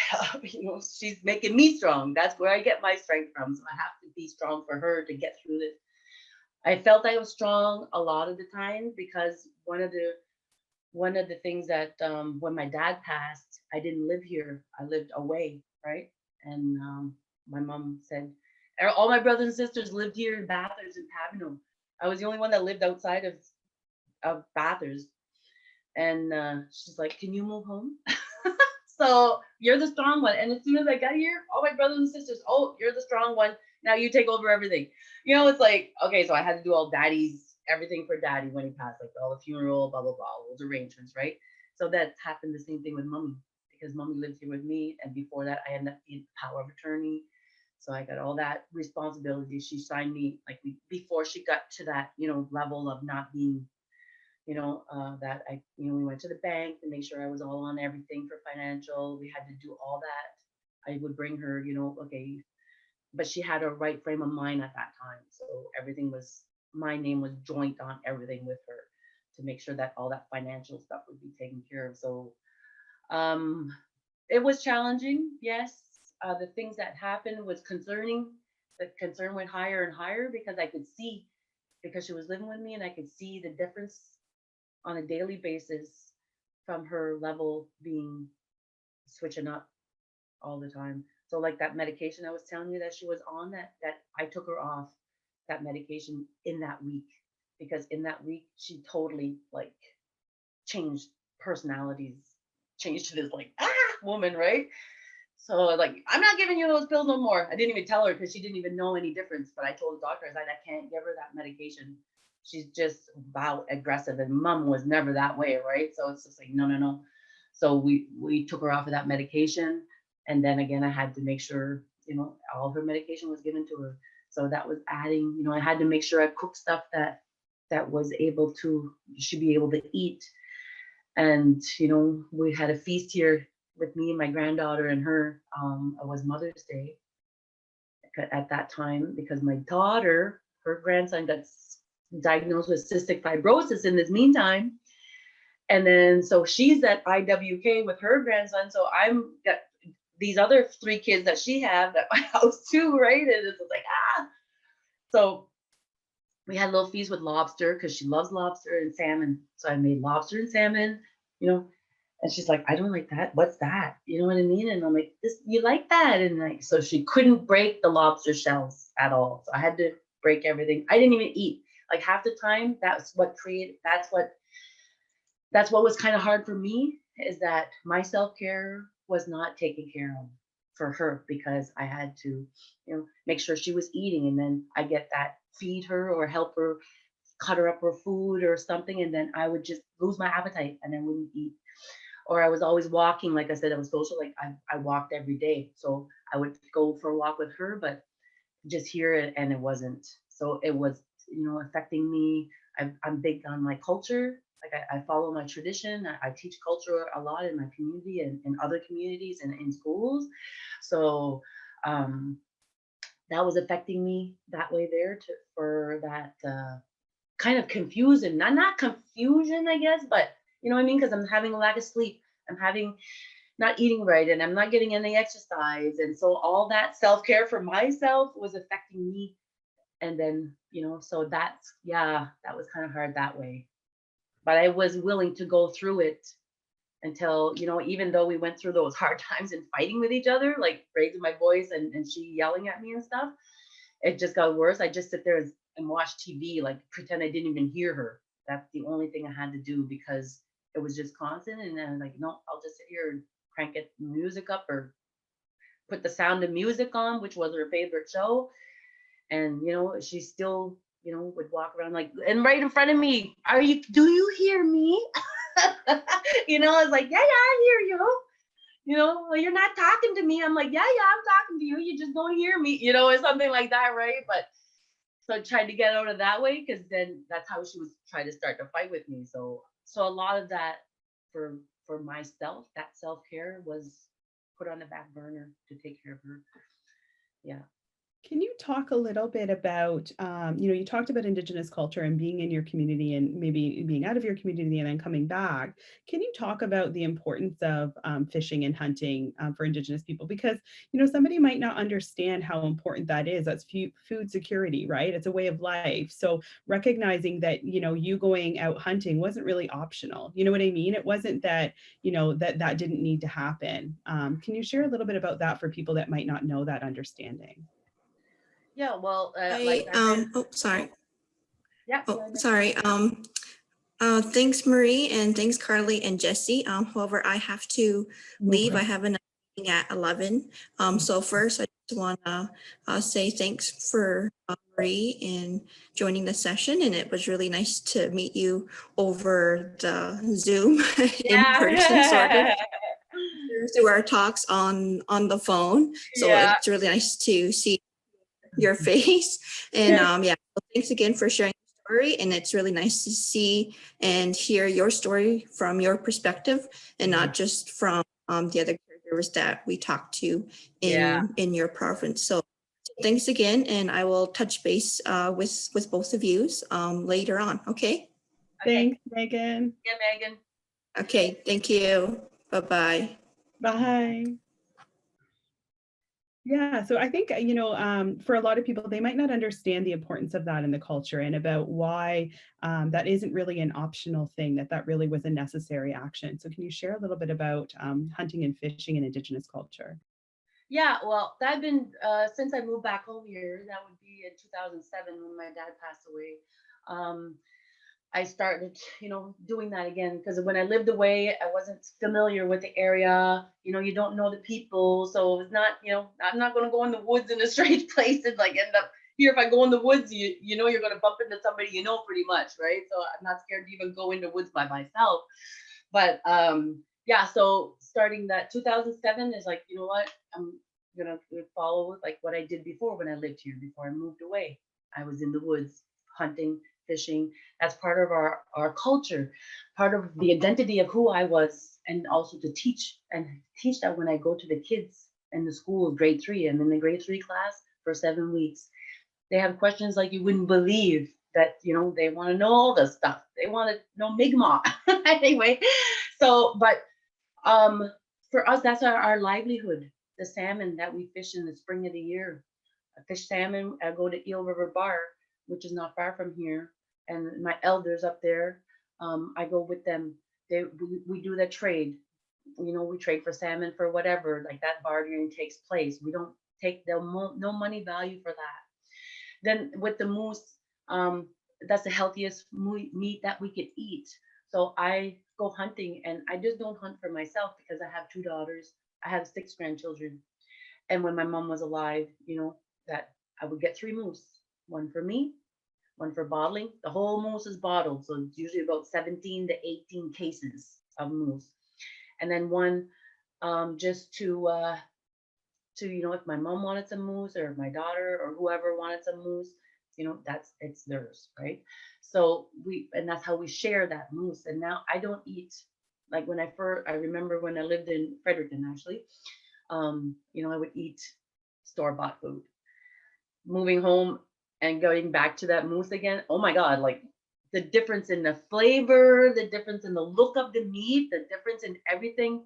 help. She's making me strong. That's where I get my strength from. So I have to be strong for her to get through this. I felt I was strong a lot of the time, because one of the things that when my dad passed, I didn't live here. I lived away, right? And my mom said, all my brothers and sisters lived here in Bathurst and Papineau. I was the only one that lived outside of Bathurst. And she's like, can you move home? So you're the strong one. And as soon as I got here, all my brothers and sisters, oh, you're the strong one. Now you take over everything. It's like, okay, so I had to do all everything for daddy when he passed, like all the funeral, blah, blah, blah, all those arrangements, right? So that happened the same thing with mommy, because mommy lived here with me. And before that, I ended up being power of attorney. So I got all that responsibility. She signed me like before she got to that, level of not being, that we went to the bank to make sure I was all on everything for financial. We had to do all that. I would bring her, okay, but she had a right frame of mind at that time. So my name was joint on everything with her to make sure that all that financial stuff would be taken care of. So it was challenging, yes. The things that happened was concerning. The concern went higher and higher, because I could see, because she was living with me, and I could see the difference on a daily basis from her level being switching up all the time. So like that medication I was telling you that she was on, that I took her off that medication in that week, because in that week she totally like changed personalities, changed to this like woman, right? So like, I'm not giving you those pills no more. I didn't even tell her, because she didn't even know any difference. But I told the doctor, I said, I can't give her that medication. She's just about aggressive, and mom was never that way, right? So it's just like, no, no, no. So we took her off of that medication, and then again, I had to make sure, all her medication was given to her. So that was adding, I had to make sure I cooked stuff that was able to, she'd be able to eat. And we had a feast here with me and my granddaughter and her. It was Mother's Day at that time, because my daughter, her grandson got diagnosed with cystic fibrosis in this meantime. And then so she's at IWK with her grandson. So I'm got these other 3 kids that she had at my house too, right? And it's like, So we had a little feast with lobster, because she loves lobster and salmon. So I made lobster and salmon, and she's like, I don't like that. What's that? You know what I mean? And I'm like, you like that? And like, so she couldn't break the lobster shells at all. So I had to break everything. I didn't even eat. Like half the time, that's what was kind of hard for me, is that my self-care was not taken care of. for her because I had to, make sure she was eating, and then I get that feed her or help her cut her up her food or something, and then I would just lose my appetite and I wouldn't eat. Or I was always walking, like I said, I was social, like I walked every day. So I would go for a walk with her, but just hear it and it wasn't. So it was, affecting me. I'm big on my culture. Like I follow my tradition. I teach culture a lot in my community and in other communities and in schools. So um, that was affecting me that way there for that kind of confusion, not confusion, I guess, but you know what I mean? Because I'm having a lack of sleep. I'm having not eating right and I'm not getting any exercise. And so all that self-care for myself was affecting me. And then, so that's, yeah, that was kind of hard that way. But I was willing to go through it until, even though we went through those hard times and fighting with each other, like raising my voice and she yelling at me and stuff, it just got worse. I just sit there and watch TV, like pretend I didn't even hear her. That's the only thing I had to do because it was just constant. And then I'm like, no, I'll just sit here and crank it music up or put the Sound of Music on, which was her favorite show. And she still, would walk around like and right in front of me. Do you hear me? I was like, yeah, I hear you. Well, you're not talking to me. I'm like, yeah, I'm talking to you. You just don't hear me, or something like that, right? But so I tried to get out of that way because then that's how she was trying to start to fight with me. So a lot of that for myself, that self-care was put on the back burner to take care of her. Yeah. Can you talk a little bit about, you talked about Indigenous culture and being in your community and maybe being out of your community and then coming back. Can you talk about the importance of fishing and hunting for Indigenous people? Because, somebody might not understand how important that is. That's food security, right? It's a way of life. So recognizing that, you going out hunting wasn't really optional. You know what I mean? It wasn't that, that didn't need to happen. Can you share a little bit about that for people that might not know that understanding? Yeah, well, like I I said, oh sorry. yeah, go Oh ahead. sorry. Thanks Marie and thanks Carly and Jesse. However, I have to No leave. I problem. have another meeting at 11. So first I just want to say thanks for Marie in joining the session, and it was really nice to meet you over the Zoom in person, sort of Yeah. through our talks on the phone. So Yeah. it's really nice to see your face. And yeah, so thanks again for sharing your story. And it's really nice to see and hear your story from your perspective and not just from the other caregivers that we talked to Yeah. in your province. So thanks again, and I will touch base with both of you later on. Okay. Okay. Thanks, Megan. Yeah, Megan. Okay. Thank you. Bye-bye. Bye. Yeah, so I think, for a lot of people, they might not understand the importance of that in the culture and about why that isn't really an optional thing, that really was a necessary action. So can you share a little bit about hunting and fishing in Indigenous culture? Yeah, well, that been since I moved back home here. That would be in 2007 when my dad passed away. Um, I started, doing that again because when I lived away, I wasn't familiar with the area. You don't know the people, so it's not, I'm not going to go in the woods in a strange place and like end up here. If I go in the woods, you're going to bump into somebody pretty much, right? So I'm not scared to even go into woods by myself. But yeah, so starting that 2007 is like, you know what, I'm gonna follow like what I did before when I lived here before I moved away. I was in the woods hunting, fishing. That's part of our culture, part of the identity of who I was, and also to teach that when I go to the kids in the school, grade 3. I'm in the grade 3 class for 7 weeks. They have questions like you wouldn't believe that, they want to know all this stuff. They want to know Mi'kmaq. Anyway, so, but for us, that's our livelihood. The salmon that we fish in the spring of the year. I fish salmon. I go to Eel River Bar, which is not far from here, and my elders up there. I go with them. We do that trade. We trade for salmon for whatever. Like that bartering takes place. We don't take no money value for that. Then with the moose, that's the healthiest meat that we could eat. So I go hunting, and I just don't hunt for myself because I have 2 daughters. I have 6 grandchildren, And when my mom was alive, that I would get 3 moose, one for me, one for bottling. The whole moose is bottled, so it's usually about 17 to 18 cases of moose, and then one just to if my mom wanted some moose, or my daughter or whoever wanted some moose, it's theirs, right? So and that's how we share that moose. And now I don't eat, like I remember when I lived in Fredericton, actually, I would eat store-bought food. Moving home and going back to that moose again, oh my God, like the difference in the flavor, the difference in the look of the meat, the difference in everything.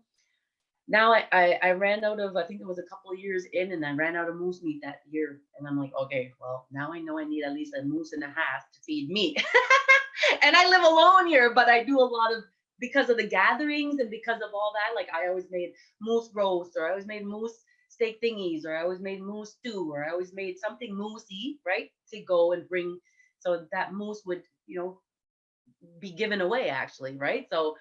Now I ran out of, I think it was a couple of years in, and I ran out of moose meat that year. And I'm like, okay, well, now I know I need at least a moose and a half to feed me. And I live alone here, but I do a lot of, because of the gatherings and because of all that, like I always made moose roast, or I always made moose steak thingies, or I always made moose stew, or I always made something moosey, right? To go and bring, so that moose would, be given away, actually, right? So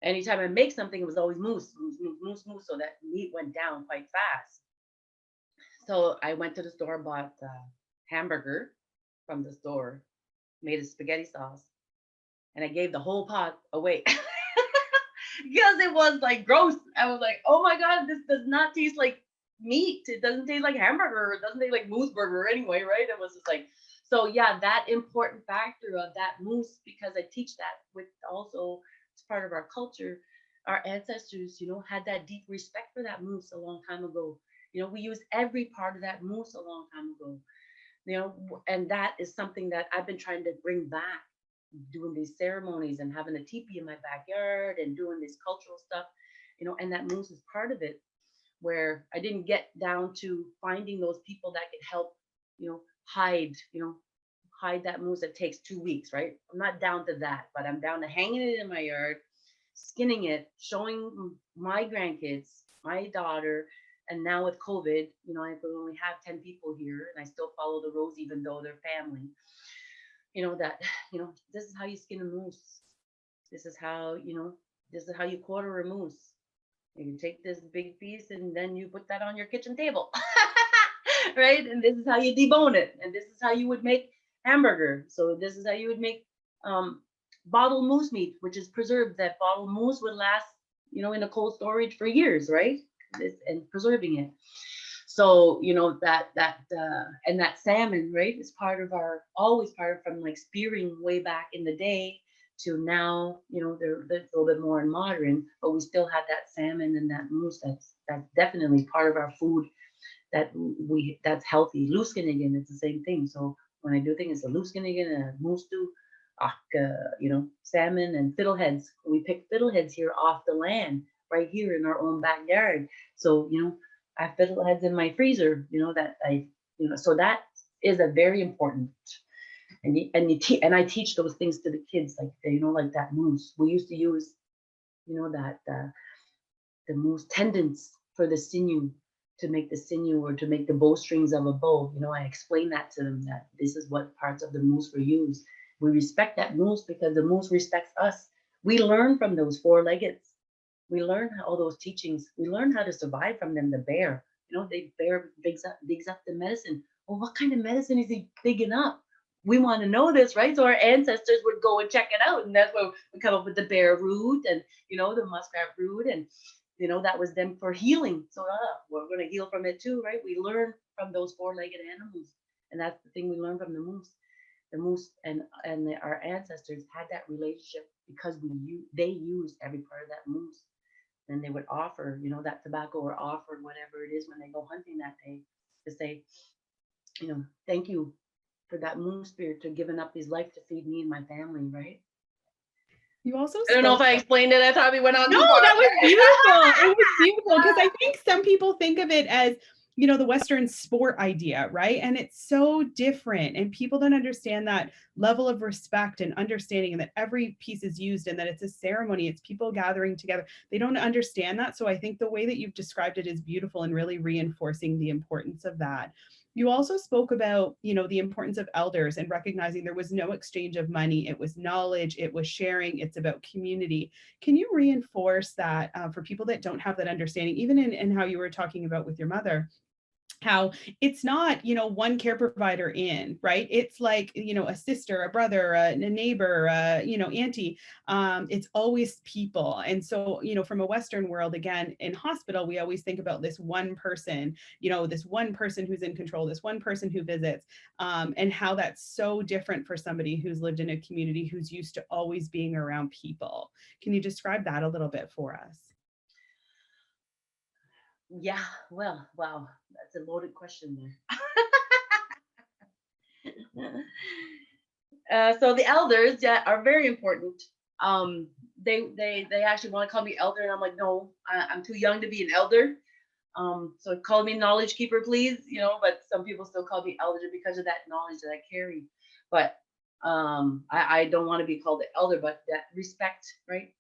anytime I make something, it was always moose, moose, moose, moose, moose. So that meat went down quite fast. So I went to the store, bought a hamburger from the store, made a spaghetti sauce, and I gave the whole pot away because it was like gross. I was like, oh my God, this does not taste like meat. It doesn't taste like hamburger. It doesn't taste like moose burger anyway, right? It was just like, so yeah, that important factor of that moose, because I teach that with also, it's part of our culture. Our ancestors, had that deep respect for that moose a long time ago. We use every part of that moose a long time ago. And that is something that I've been trying to bring back, doing these ceremonies and having a teepee in my backyard and doing this cultural stuff, and that moose is part of it, where I didn't get down to finding those people that could help, hide that moose that takes 2 weeks, right? I'm not down to that, but I'm down to hanging it in my yard, skinning it, showing my grandkids, my daughter. And now with COVID, I could only have 10 people here, and I still follow the rules, even though they're family. This is how you skin a moose. This is how you quarter a moose. You take this big piece and then you put that on your kitchen table, right? And this is how you debone it. And this is how you would make hamburger. So this is how you would make bottled moose meat, which is preserved. That bottled moose would last, in a cold storage for years, right? And preserving it. So, and that salmon, right, is always part from like spearing way back in the day to now, they're a little bit more modern, but we still have that salmon and that moose. That's definitely part of our food that's healthy. Looskinnigan, it's the same thing. So when I do things, it's a looskinnigan and a moose stew, salmon and fiddleheads. We pick fiddleheads here off the land, right here in our own backyard. So, I have fiddleheads in my freezer, so that is a very important, and I teach those things to the kids, like, like that moose. We used to use, that the moose tendons for the sinew, to make the sinew or to make the bowstrings of a bow. I explain that to them, that this is what parts of the moose were used. We respect that moose because the moose respects us. We learn from those four-leggeds. We learn all those teachings. We learn how to survive from them. The bear, the bear digs up the medicine. Well, what kind of medicine is he digging up? We want to know this, right? So our ancestors would go and check it out. And that's where we come up with the bear root and, the muskrat root. And, that was them for healing. So we're going to heal from it too, right? We learn from those four-legged animals. And that's the thing we learn from the moose. The moose and our ancestors had that relationship because they used every part of that moose. And they would offer, that tobacco, or offer whatever it is when they go hunting that day, to say, thank you for that moose spirit to giving up his life to feed me and my family, right? You also I don't know if I explained it. I probably went on. No, that was beautiful. It was beautiful because I think some people think of it as, you know, the Western sport idea, right? And it's so different. And people don't understand that level of respect and understanding, and that every piece is used and that it's a ceremony, it's people gathering together. They don't understand that. So I think the way that you've described it is beautiful and really reinforcing the importance of that. You also spoke about, you know, the importance of elders and recognizing there was no exchange of money. It was knowledge, it was sharing, it's about community. Can you reinforce that for people that don't have that understanding, even in how you were talking about with your mother? How it's not, you know, one care provider in, right? It's like, you know, a sister, a brother, a neighbor, you know, auntie. It's always people. And so, you know, from a Western world, again, in hospital, we always think about this one person, you know, this one person who's in control, this one person who visits, and how that's so different for somebody who's lived in a community who's used to always being around people. Can you describe that a little bit for us? Yeah, well, wow, that's a loaded question there. So the elders, yeah, are very important. They actually want to call me elder, and I'm like, no, I'm too young to be an elder. So call me knowledge keeper, please. You know, but some people still call me elder because of that knowledge that I carry. But I don't want to be called the elder, but that respect, right,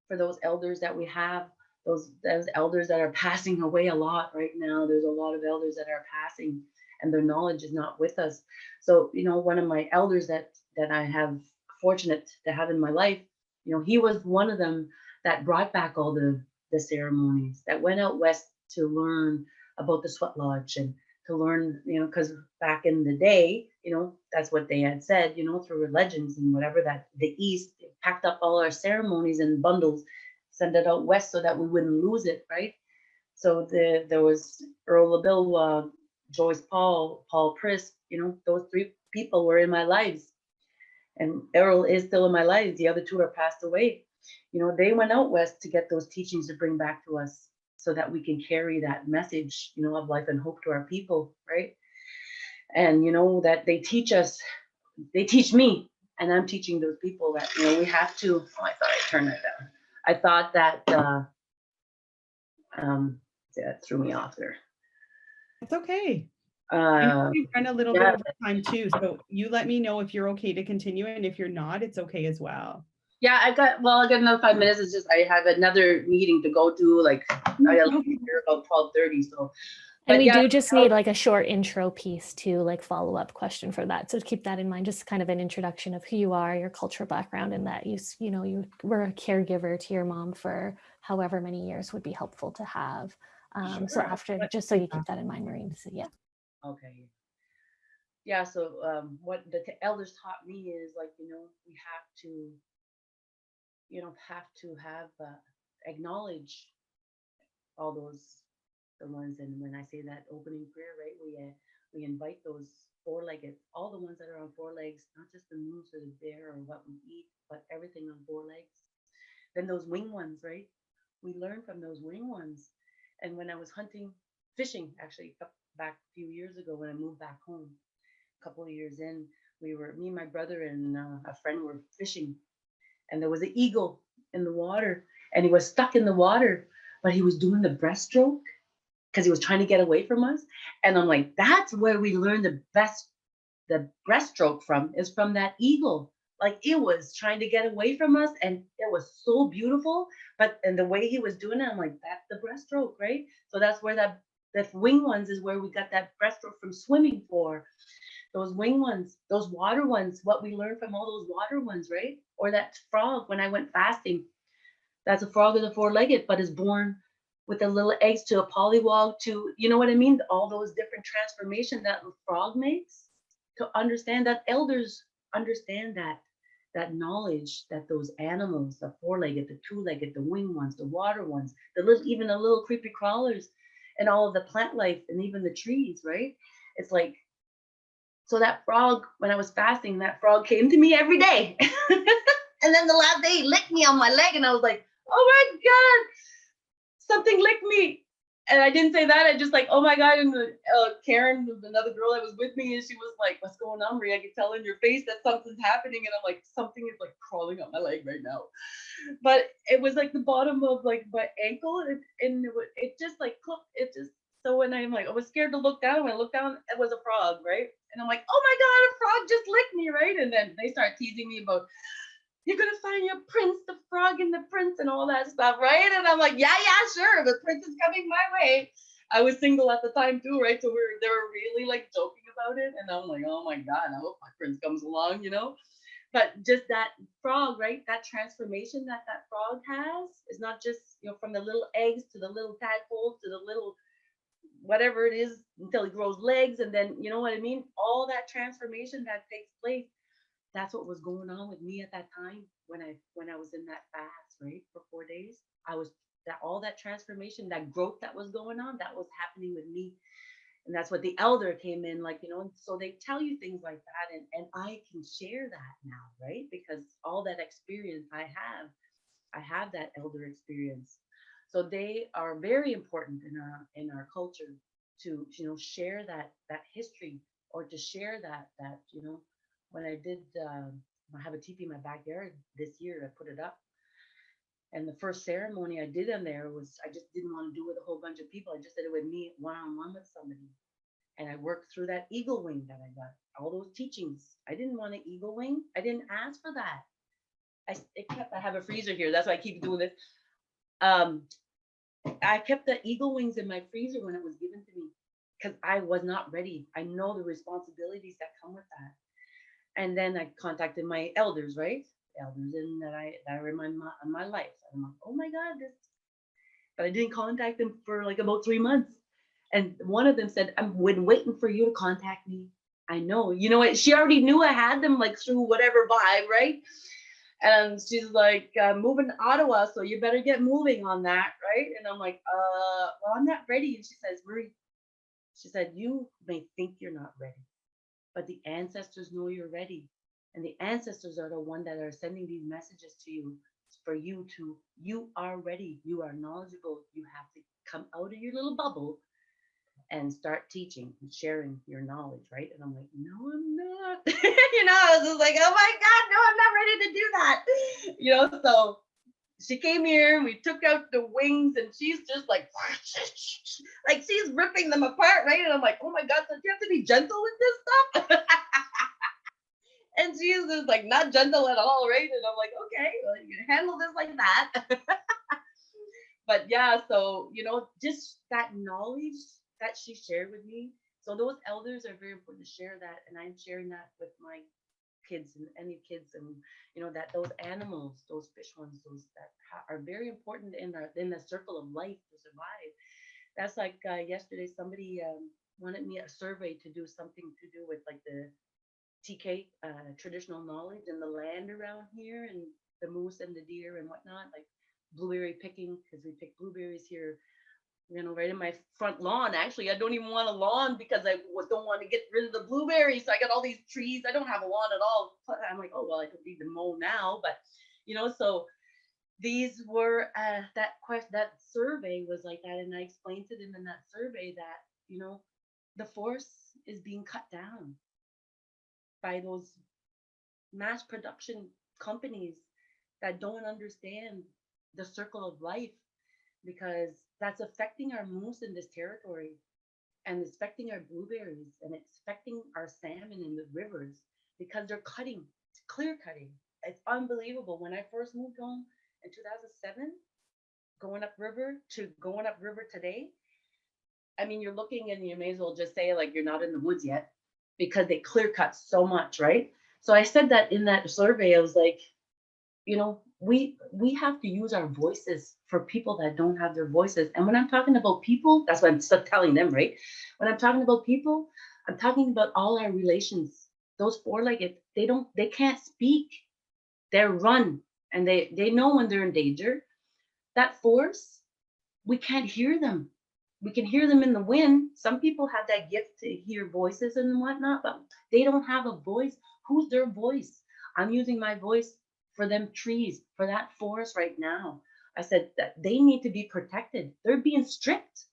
for those elders that we have, those elders that are passing away a lot right now. There's a lot of elders that are passing, and their knowledge is not with us. So, you know, one of my elders that I have fortunate to have in my life, you know, he was one of them that brought back all the ceremonies, that went out west to learn about the sweat lodge, and to learn, you know, because back in the day, you know, that's what they had said, you know, through legends and whatever, that the East packed up all our ceremonies in bundles, send it out west so that we wouldn't lose it, right? So there was Earl LaBille, Joyce Paul Priss, you know, those three people were in my lives. And Earl is still in my life. The other two are passed away. You know, they went out west to get those teachings to bring back to us so that we can carry that message, you know, of life and hope to our people, right? And, you know, that they teach us, they teach me, and I'm teaching those people that, you know, we have to, oh, I thought I turned that down. I thought that, that threw me off there. It's okay. I know Uh, we've run a little bit yeah, over time too, so you let me know if you're okay to continue, and if you're not, it's okay as well. yeah, I got another 5 minutes. It's just I have another meeting to go to. Like I got here about 12:30. So, And but we yeah, do just need like a short intro piece to like follow-up question for that. So keep that in mind, just kind of an introduction of who you are, your cultural background, and that you know, you were a caregiver to your mom for however many years would be helpful to have. So Sure. after, just so you keep that in mind, Maureen. So yeah. okay. Yeah. So what the elders taught me is, like, you know, we have to, you know, have acknowledge all those the ones. And when I say that opening prayer, right, we invite those four-legged, all the ones that are on four legs, not just the moose or the bear or what we eat, but everything on four legs. Then those wing ones, right? We learn from those wing ones. And when I was hunting, fishing, actually, back a few years ago when I moved back home, a couple of years in, me and my brother and a friend were fishing, and there was an eagle in the water, and he was stuck in the water, but he was doing the breaststroke because he was trying to get away from us. And I'm like, that's where we learned the breaststroke from, is from that eagle. Like, it was trying to get away from us, and it was so beautiful. But and the way he was doing it, I'm like, that's the breaststroke, right? So that's where the wing ones is where we got that breaststroke from swimming for. Those wing ones, those water ones, what we learned from all those water ones, right? Or that frog when I went fasting. That's a frog is a four-legged, but is born with the little eggs to a polywog to, you know what I mean? All those different transformations that the frog makes, to understand that elders understand that knowledge, that those animals, the four-legged, the two-legged, the wing ones, the water ones, even the little creepy crawlers, and all of the plant life, and even the trees, right? It's like, so that frog, when I was fasting, that frog came to me every day. And then the last day he licked me on my leg, and I was like, oh my God, something licked me. And I didn't say that. I just like, oh my God. And Karen, another girl that was with me, and she was like, what's going on, Marie? I can tell in your face that something's happening. And I'm like, something is like crawling up my leg right now. But it was like the bottom of like my ankle. And it just like, it just, so when I'm like, I was scared to look down. When I looked down, it was a frog, right? And I'm like, oh my God, a frog just licked me, right? And then they start teasing me about, you're gonna find your prince, the frog and the prince and all that stuff, right? And I'm like, yeah, sure, the prince is coming my way. I was single at the time too, right? So they were really like joking about it. And I'm like, oh my God, I hope my prince comes along, But just that frog, right? That transformation that frog has is not just, from the little eggs to the little tadpoles to the little whatever it is until he grows legs. And then, you know what I mean? All that transformation that takes place. That's what was going on with me at that time when I was in that fast, right? For 4 days. I was all that transformation, that growth that was going on, that was happening with me. And that's what the elder came in, like, and so they tell you things like that. And I can share that now, right? Because all that experience I have that elder experience. So they are very important in our culture to, share that history, or to share that, when I did, I have a teepee in my backyard this year, I put it up. And the first ceremony I did in there was, I just didn't want to do it with a whole bunch of people. I just did it with me, one-on-one with somebody. And I worked through that eagle wing that I got, all those teachings. I didn't want an eagle wing. I didn't ask for that. I have a freezer here. That's why I keep doing this. I kept the eagle wings in my freezer when it was given to me, because I was not ready. I know the responsibilities that come with that. And then I contacted my elders, right? Elders that are in my life. And I'm like, oh my God, but I didn't contact them for like about 3 months. And one of them said, I've been waiting for you to contact me. I know, you know what? She already knew I had them, like through whatever vibe, right? And she's like, moving to Ottawa, so you better get moving on that, right? And I'm like, well, I'm not ready. And she says, Marie, she said, you may think you're not ready, but the ancestors know you're ready. And the ancestors are the one that are sending these messages to you for you are ready. You are knowledgeable. You have to come out of your little bubble and start teaching and sharing your knowledge, right? And I'm like, no, I'm not. I was just like, oh my God, no, I'm not ready to do that. So she came here and we took out the wings, and she's just like she's ripping them apart, right? And I'm like, oh my God, so you have to be gentle with this stuff. And she's just like not gentle at all, right? And I'm like, okay, well, you can handle this like that. But yeah, so just that knowledge that she shared with me. So those elders are very important to share that, and I'm sharing that with my kids and any kids, and that those animals, those fish ones, those that are very important in the circle of life to survive. That's like yesterday somebody wanted me a survey to do something to do with like the TK traditional knowledge and the land around here, and the moose and the deer and whatnot, like blueberry picking, because we pick blueberries here, right in my front lawn. Actually, I don't even want a lawn because I don't want to get rid of the blueberries. So I got all these trees. I don't have a lawn at all. I'm like, oh, well, I could need to mow now. But, so these were, that survey was like that. And I explained to them in that survey that, the forest is being cut down by those mass production companies that don't understand the circle of life, because that's affecting our moose in this territory, and it's affecting our blueberries, and it's affecting our salmon in the rivers, because they're clear cutting. It's unbelievable. When I first moved home in 2007, going up river today, I mean, you're looking and you may as well just say like you're not in the woods yet, because they clear cut so much, right? So I said that in that survey. I was like, we have to use our voices for people that don't have their voices. And when I'm talking about people, that's what I'm still telling them, right? When I'm talking about people, I'm talking about all our relations. Those four-legged, they can't speak. They run, and they know when they're in danger. That force, we can't hear them. We can hear them in the wind. Some people have that gift to hear voices and whatnot, but they don't have a voice. Who's their voice? I'm using my voice for them trees, for that forest right now. I said that they need to be protected. They're being stripped.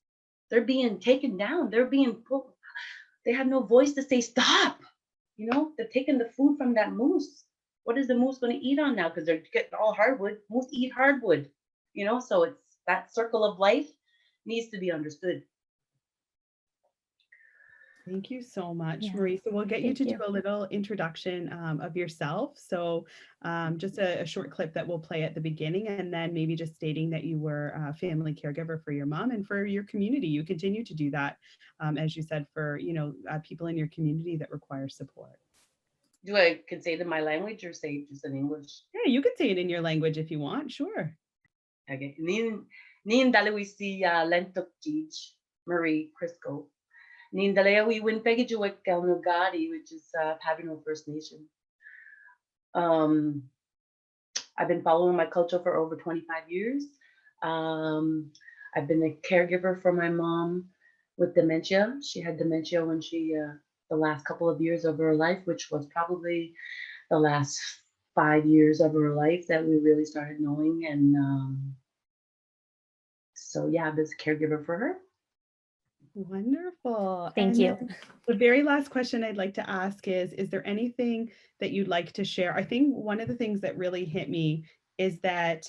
They're being taken down. They're being pulled. They have no voice to say stop. They're taking the food from that moose. What is the moose going to eat on now? Because they're getting all hardwood. Moose eat hardwood. So it's that circle of life needs to be understood. Thank you so much, Yeah, Marie. So we'll get you thank to do you. a little introduction of yourself. So just a short clip that we'll play at the beginning, and then maybe just stating that you were a family caregiver for your mom and for your community. You continue to do that, as you said, for people in your community that require support. Do I can say it in my language or say it just in English? Yeah, you can say it in your language if you want. Sure. Okay. Nin dalawisi lentok teach Marie Kryszko. Nin dalawi win pegijuik Galnugadi, which is Papineau First Nation. I've been following my culture for over 25 years. I've been a caregiver for my mom with dementia. She had dementia when the last couple of years of her life, which was probably the last 5 years of her life that we really started knowing. And so, yeah, I've been a caregiver for her. Wonderful. Thank And you. then the very last question I'd like to ask is there anything that you'd like to share? I think one of the things that really hit me is that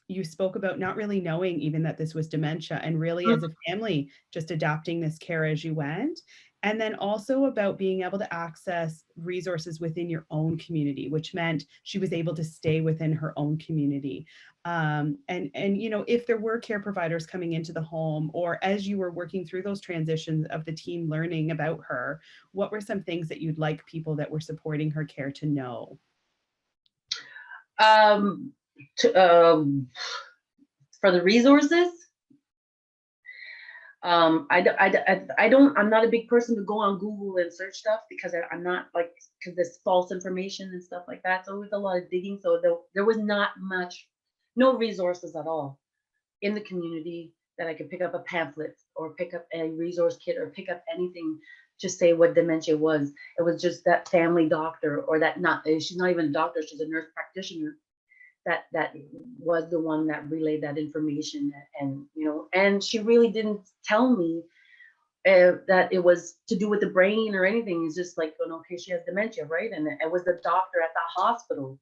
you spoke about not really knowing even that this was dementia and really as a family just adapting this care as you went. And then also about being able to access resources within your own community, which meant she was able to stay within her own community. And if there were care providers coming into the home, or as you were working through those transitions of the team learning about her, what were some things that you'd like people that were supporting her care to know? Um, for the resources, I'm not a big person to go on Google and search stuff because I'm not like, because there's false information and stuff like that. So it was a lot of digging. So there was not much, no resources at all in the community that I could pick up a pamphlet or pick up a resource kit or pick up anything to say what dementia was. It was just that family doctor or she's not even a doctor, she's a nurse practitioner that was the one that relayed that information. And she really didn't tell me that it was to do with the brain or anything. It's just like, okay, she has dementia, right? And it was the doctor at the hospital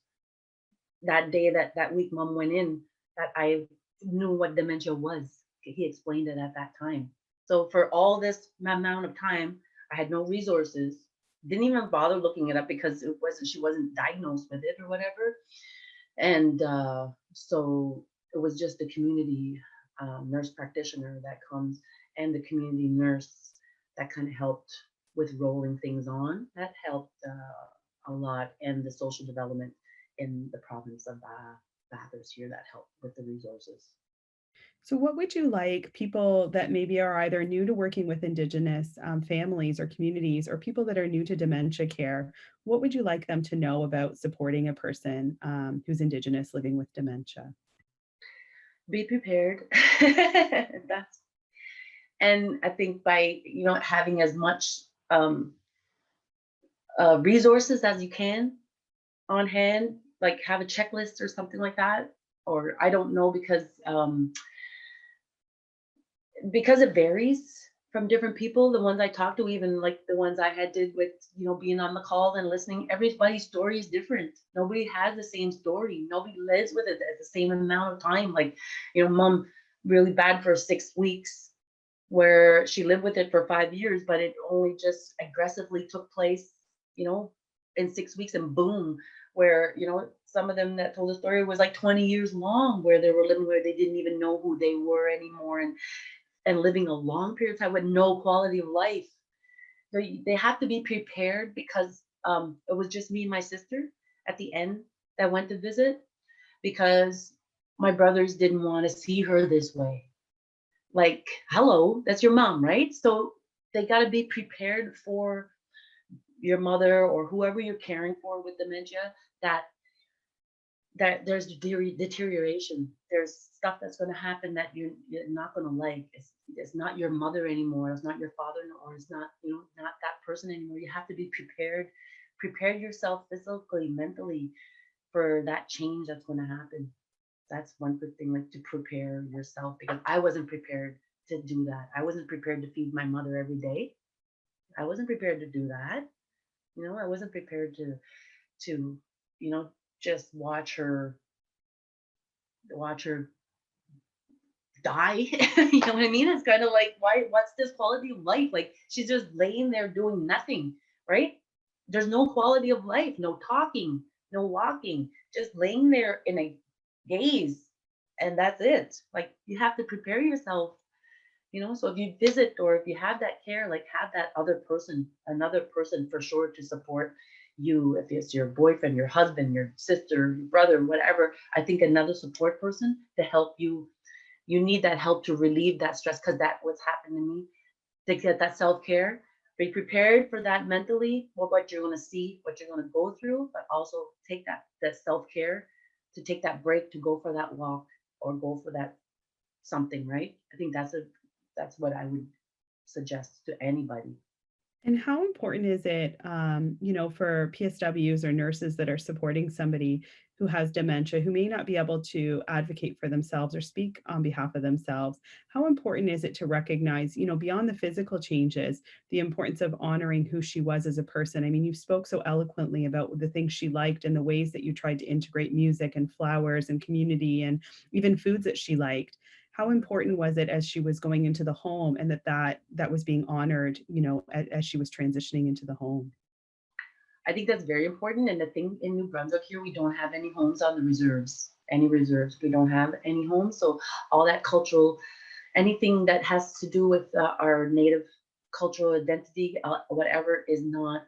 that day, that week mom went in, that I knew what dementia was. He explained it at that time. So for all this amount of time, I had no resources, didn't even bother looking it up because she wasn't diagnosed with it or whatever. And so it was just the community nurse practitioner that comes, and the community nurse that kind of helped with rolling things on. That helped a lot, and the social development in the province of Bathurst here that helped with the resources. So what would you like people that maybe are either new to working with Indigenous families or communities, or people that are new to dementia care, what would you like them to know about supporting a person who's Indigenous living with dementia? Be prepared. And I think by having as much resources as you can on hand, like have a checklist or something like that, or I don't know, because it varies from different people. The ones I talked to, even like the ones I had did with being on the call and listening, everybody's story is different. Nobody has the same story. Nobody lives with it at the same amount of time. Like, mom really bad for 6 weeks, where she lived with it for 5 years, but it only just aggressively took place, in 6 weeks, and boom, where some of them that told the story was like 20 years long, where they were living where they didn't even know who they were anymore, and living a long period of time with no quality of life. So they have to be prepared, because it was just me and my sister at the end that went to visit, because my brothers didn't want to see her this way. Like, hello, that's your mom, right? So they got to be prepared for your mother or whoever you're caring for with dementia, that there's deterioration. There's stuff that's going to happen that you're not going to like. It's not your mother anymore. It's not your father, or it's not not that person anymore. You have to be prepared. Prepare yourself physically, mentally, for that change that's going to happen. That's one good thing, like to prepare yourself, because I wasn't prepared to do that. I wasn't prepared to feed my mother every day. I wasn't prepared to do that. I wasn't prepared to just watch her die. You know what I mean? It's kind of like, what's this quality of life? Like she's just laying there doing nothing, right? There's no quality of life, no talking, no walking, just laying there in a gaze, and that's it. Like you have to prepare yourself, so if you visit or if you have that care, like have that other person, another person for sure to support you. If it's your boyfriend, your husband, your sister, your brother, whatever, I think another support person to help you. You need that help to relieve that stress, because that's what's happened to me. To get that self-care, be prepared for that mentally, what you're going to see, what you're going to go through, but also take that self-care, to take that break, to go for that walk or go for that something, right? I think that's what I would suggest to anybody. And how important is it, for PSWs or nurses that are supporting somebody who has dementia, who may not be able to advocate for themselves or speak on behalf of themselves? How important is it to recognize, beyond the physical changes, the importance of honoring who she was as a person? I mean, you spoke so eloquently about the things she liked and the ways that you tried to integrate music and flowers and community and even foods that she liked. How important was it as she was going into the home, and that was being honored, as she was transitioning into the home? I think that's very important. And the thing in New Brunswick here, we don't have any homes on the reserves, any reserves. We don't have any homes. So all that cultural, anything that has to do with our native cultural identity, whatever, is not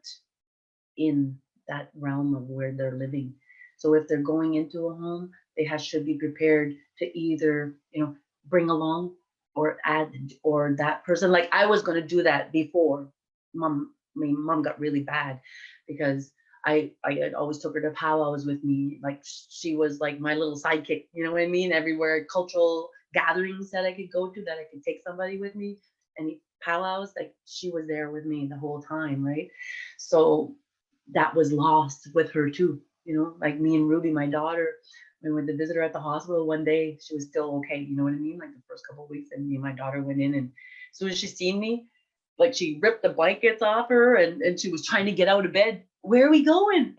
in that realm of where they're living. So if they're going into a home, should be prepared to either, bring along or add, or that person. Like I was going to do that before mom got really bad, because I had always took her to powwows with me. Like she was like my little sidekick, you know what I mean? Everywhere, cultural gatherings that I could go to, that I could take somebody with me, any powwows, like she was there with me the whole time, right? So that was lost with her too. Like me and Ruby, my daughter, when we went to visit her at the hospital one day, she was still okay. You know what I mean? Like the first couple of weeks, and me and my daughter went in, and as soon as she seen me, like she ripped the blankets off her, and she was trying to get out of bed. Where are we going?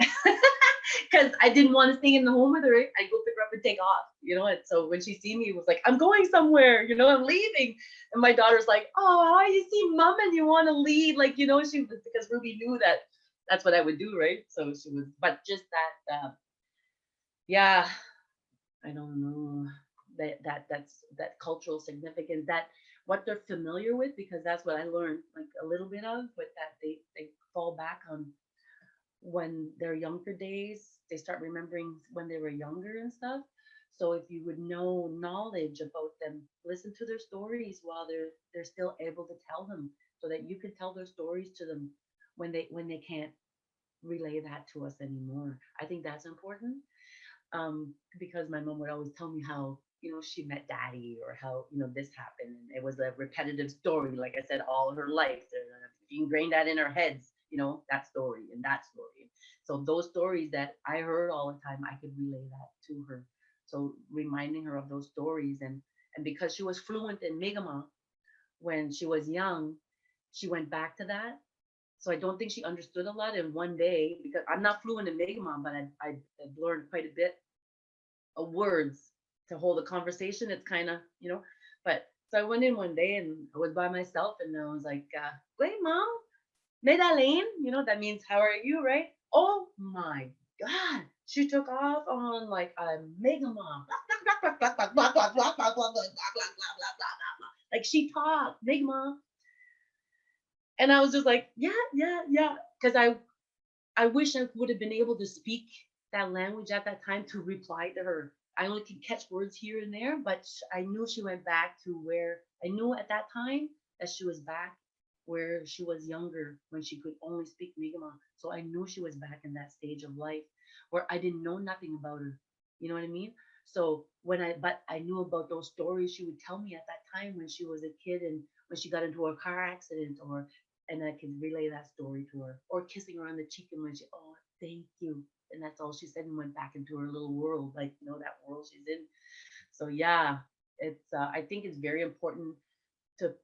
Because I didn't want to stay in the home with her. Right? I'd go pick her up and take off, And so when she seen me, it was like, I'm going somewhere, I'm leaving. And my daughter's like, oh, you see mom and you want to leave. Like, she was, because Ruby knew that that's what I would do, right? So she was, but just that, yeah, I don't know, that's that cultural significance, that what they're familiar with, because that's what I learned like a little bit of, but that they fall back on when their younger days, they start remembering when they were younger and stuff. So if you would know knowledge about them, listen to their stories while they're still able to tell them, so that you can tell their stories to them when they can't relay that to us anymore. I think that's important, because my mom would always tell me how, she met daddy, or how, this happened. And it was a repetitive story, like I said, all her life. She ingrained that in her heads, that story and that story. So those stories that I heard all the time, I could relay that to her. So reminding her of those stories, and because she was fluent in Mi'kmaq when she was young, she went back to that. So I don't think she understood a lot in one day, because I'm not fluent in Mi'kmaq, but I've learned quite a bit of words to hold a conversation. It's kind of, but so I went in one day and I was by myself, and I was like, wait, mom, Medellin, that means how are you, right? Oh my God. She took off on like a mega mom. Like she talked, mega mom. And I was just like, yeah, yeah, yeah. Because I wish I would have been able to speak that language at that time to reply to her. I only could catch words here and there, but I knew she went back to where I knew at that time that she was back where she was younger, when she could only speak Mi'kmaq. So I knew she was back in that stage of life where I didn't know nothing about her. You know what I mean? So but I knew about those stories she would tell me at that time when she was a kid, and when she got into a car accident, and I can relay that story to her, or kissing her on the cheek, and when she, oh, thank you. And that's all she said, and went back into her little world, like, that world she's in. So yeah, it's, I think it's very important to,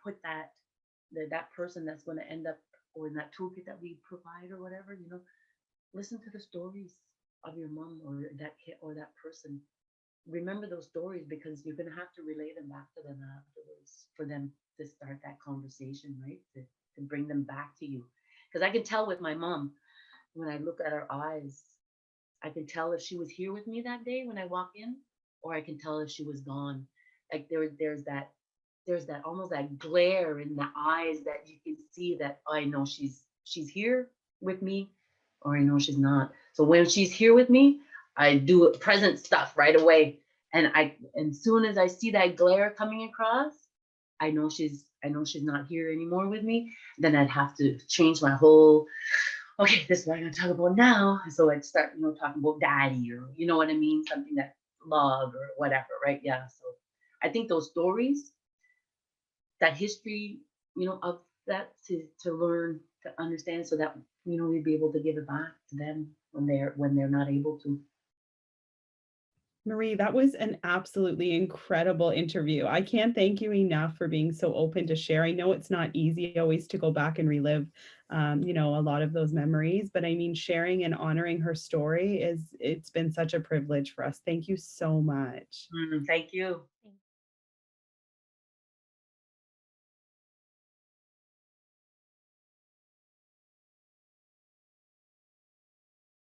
put that person that's going to end up, or in that toolkit that we provide or whatever, listen to the stories of your mom or that kid or that person, remember those stories, because you're going to have to relay them back to them afterwards for them to start that conversation, right? To bring them back to you. Because I can tell with my mom, when I look at her eyes, I can tell if she was here with me that day when I walk in, or I can tell if she was gone. Like there's that almost that glare in the eyes that you can see that I know she's here with me, or I know she's not. So when she's here with me, I do present stuff right away. And soon as I see that glare coming across, I know she's not here anymore with me. Then I'd have to change my whole, okay, this is what I'm gonna talk about now. So I'd start, talking about daddy, or you know what I mean, something that love or whatever, right? Yeah. So I think those stories, that history, of that, to learn, to understand, so that we'd be able to give it back to them when they're not able to. Marie, that was an absolutely incredible interview. I can't thank you enough for being so open to share. I know it's not easy always to go back and relive, a lot of those memories, but I mean, sharing and honoring her story it's been such a privilege for us. Thank you so much. Thank you.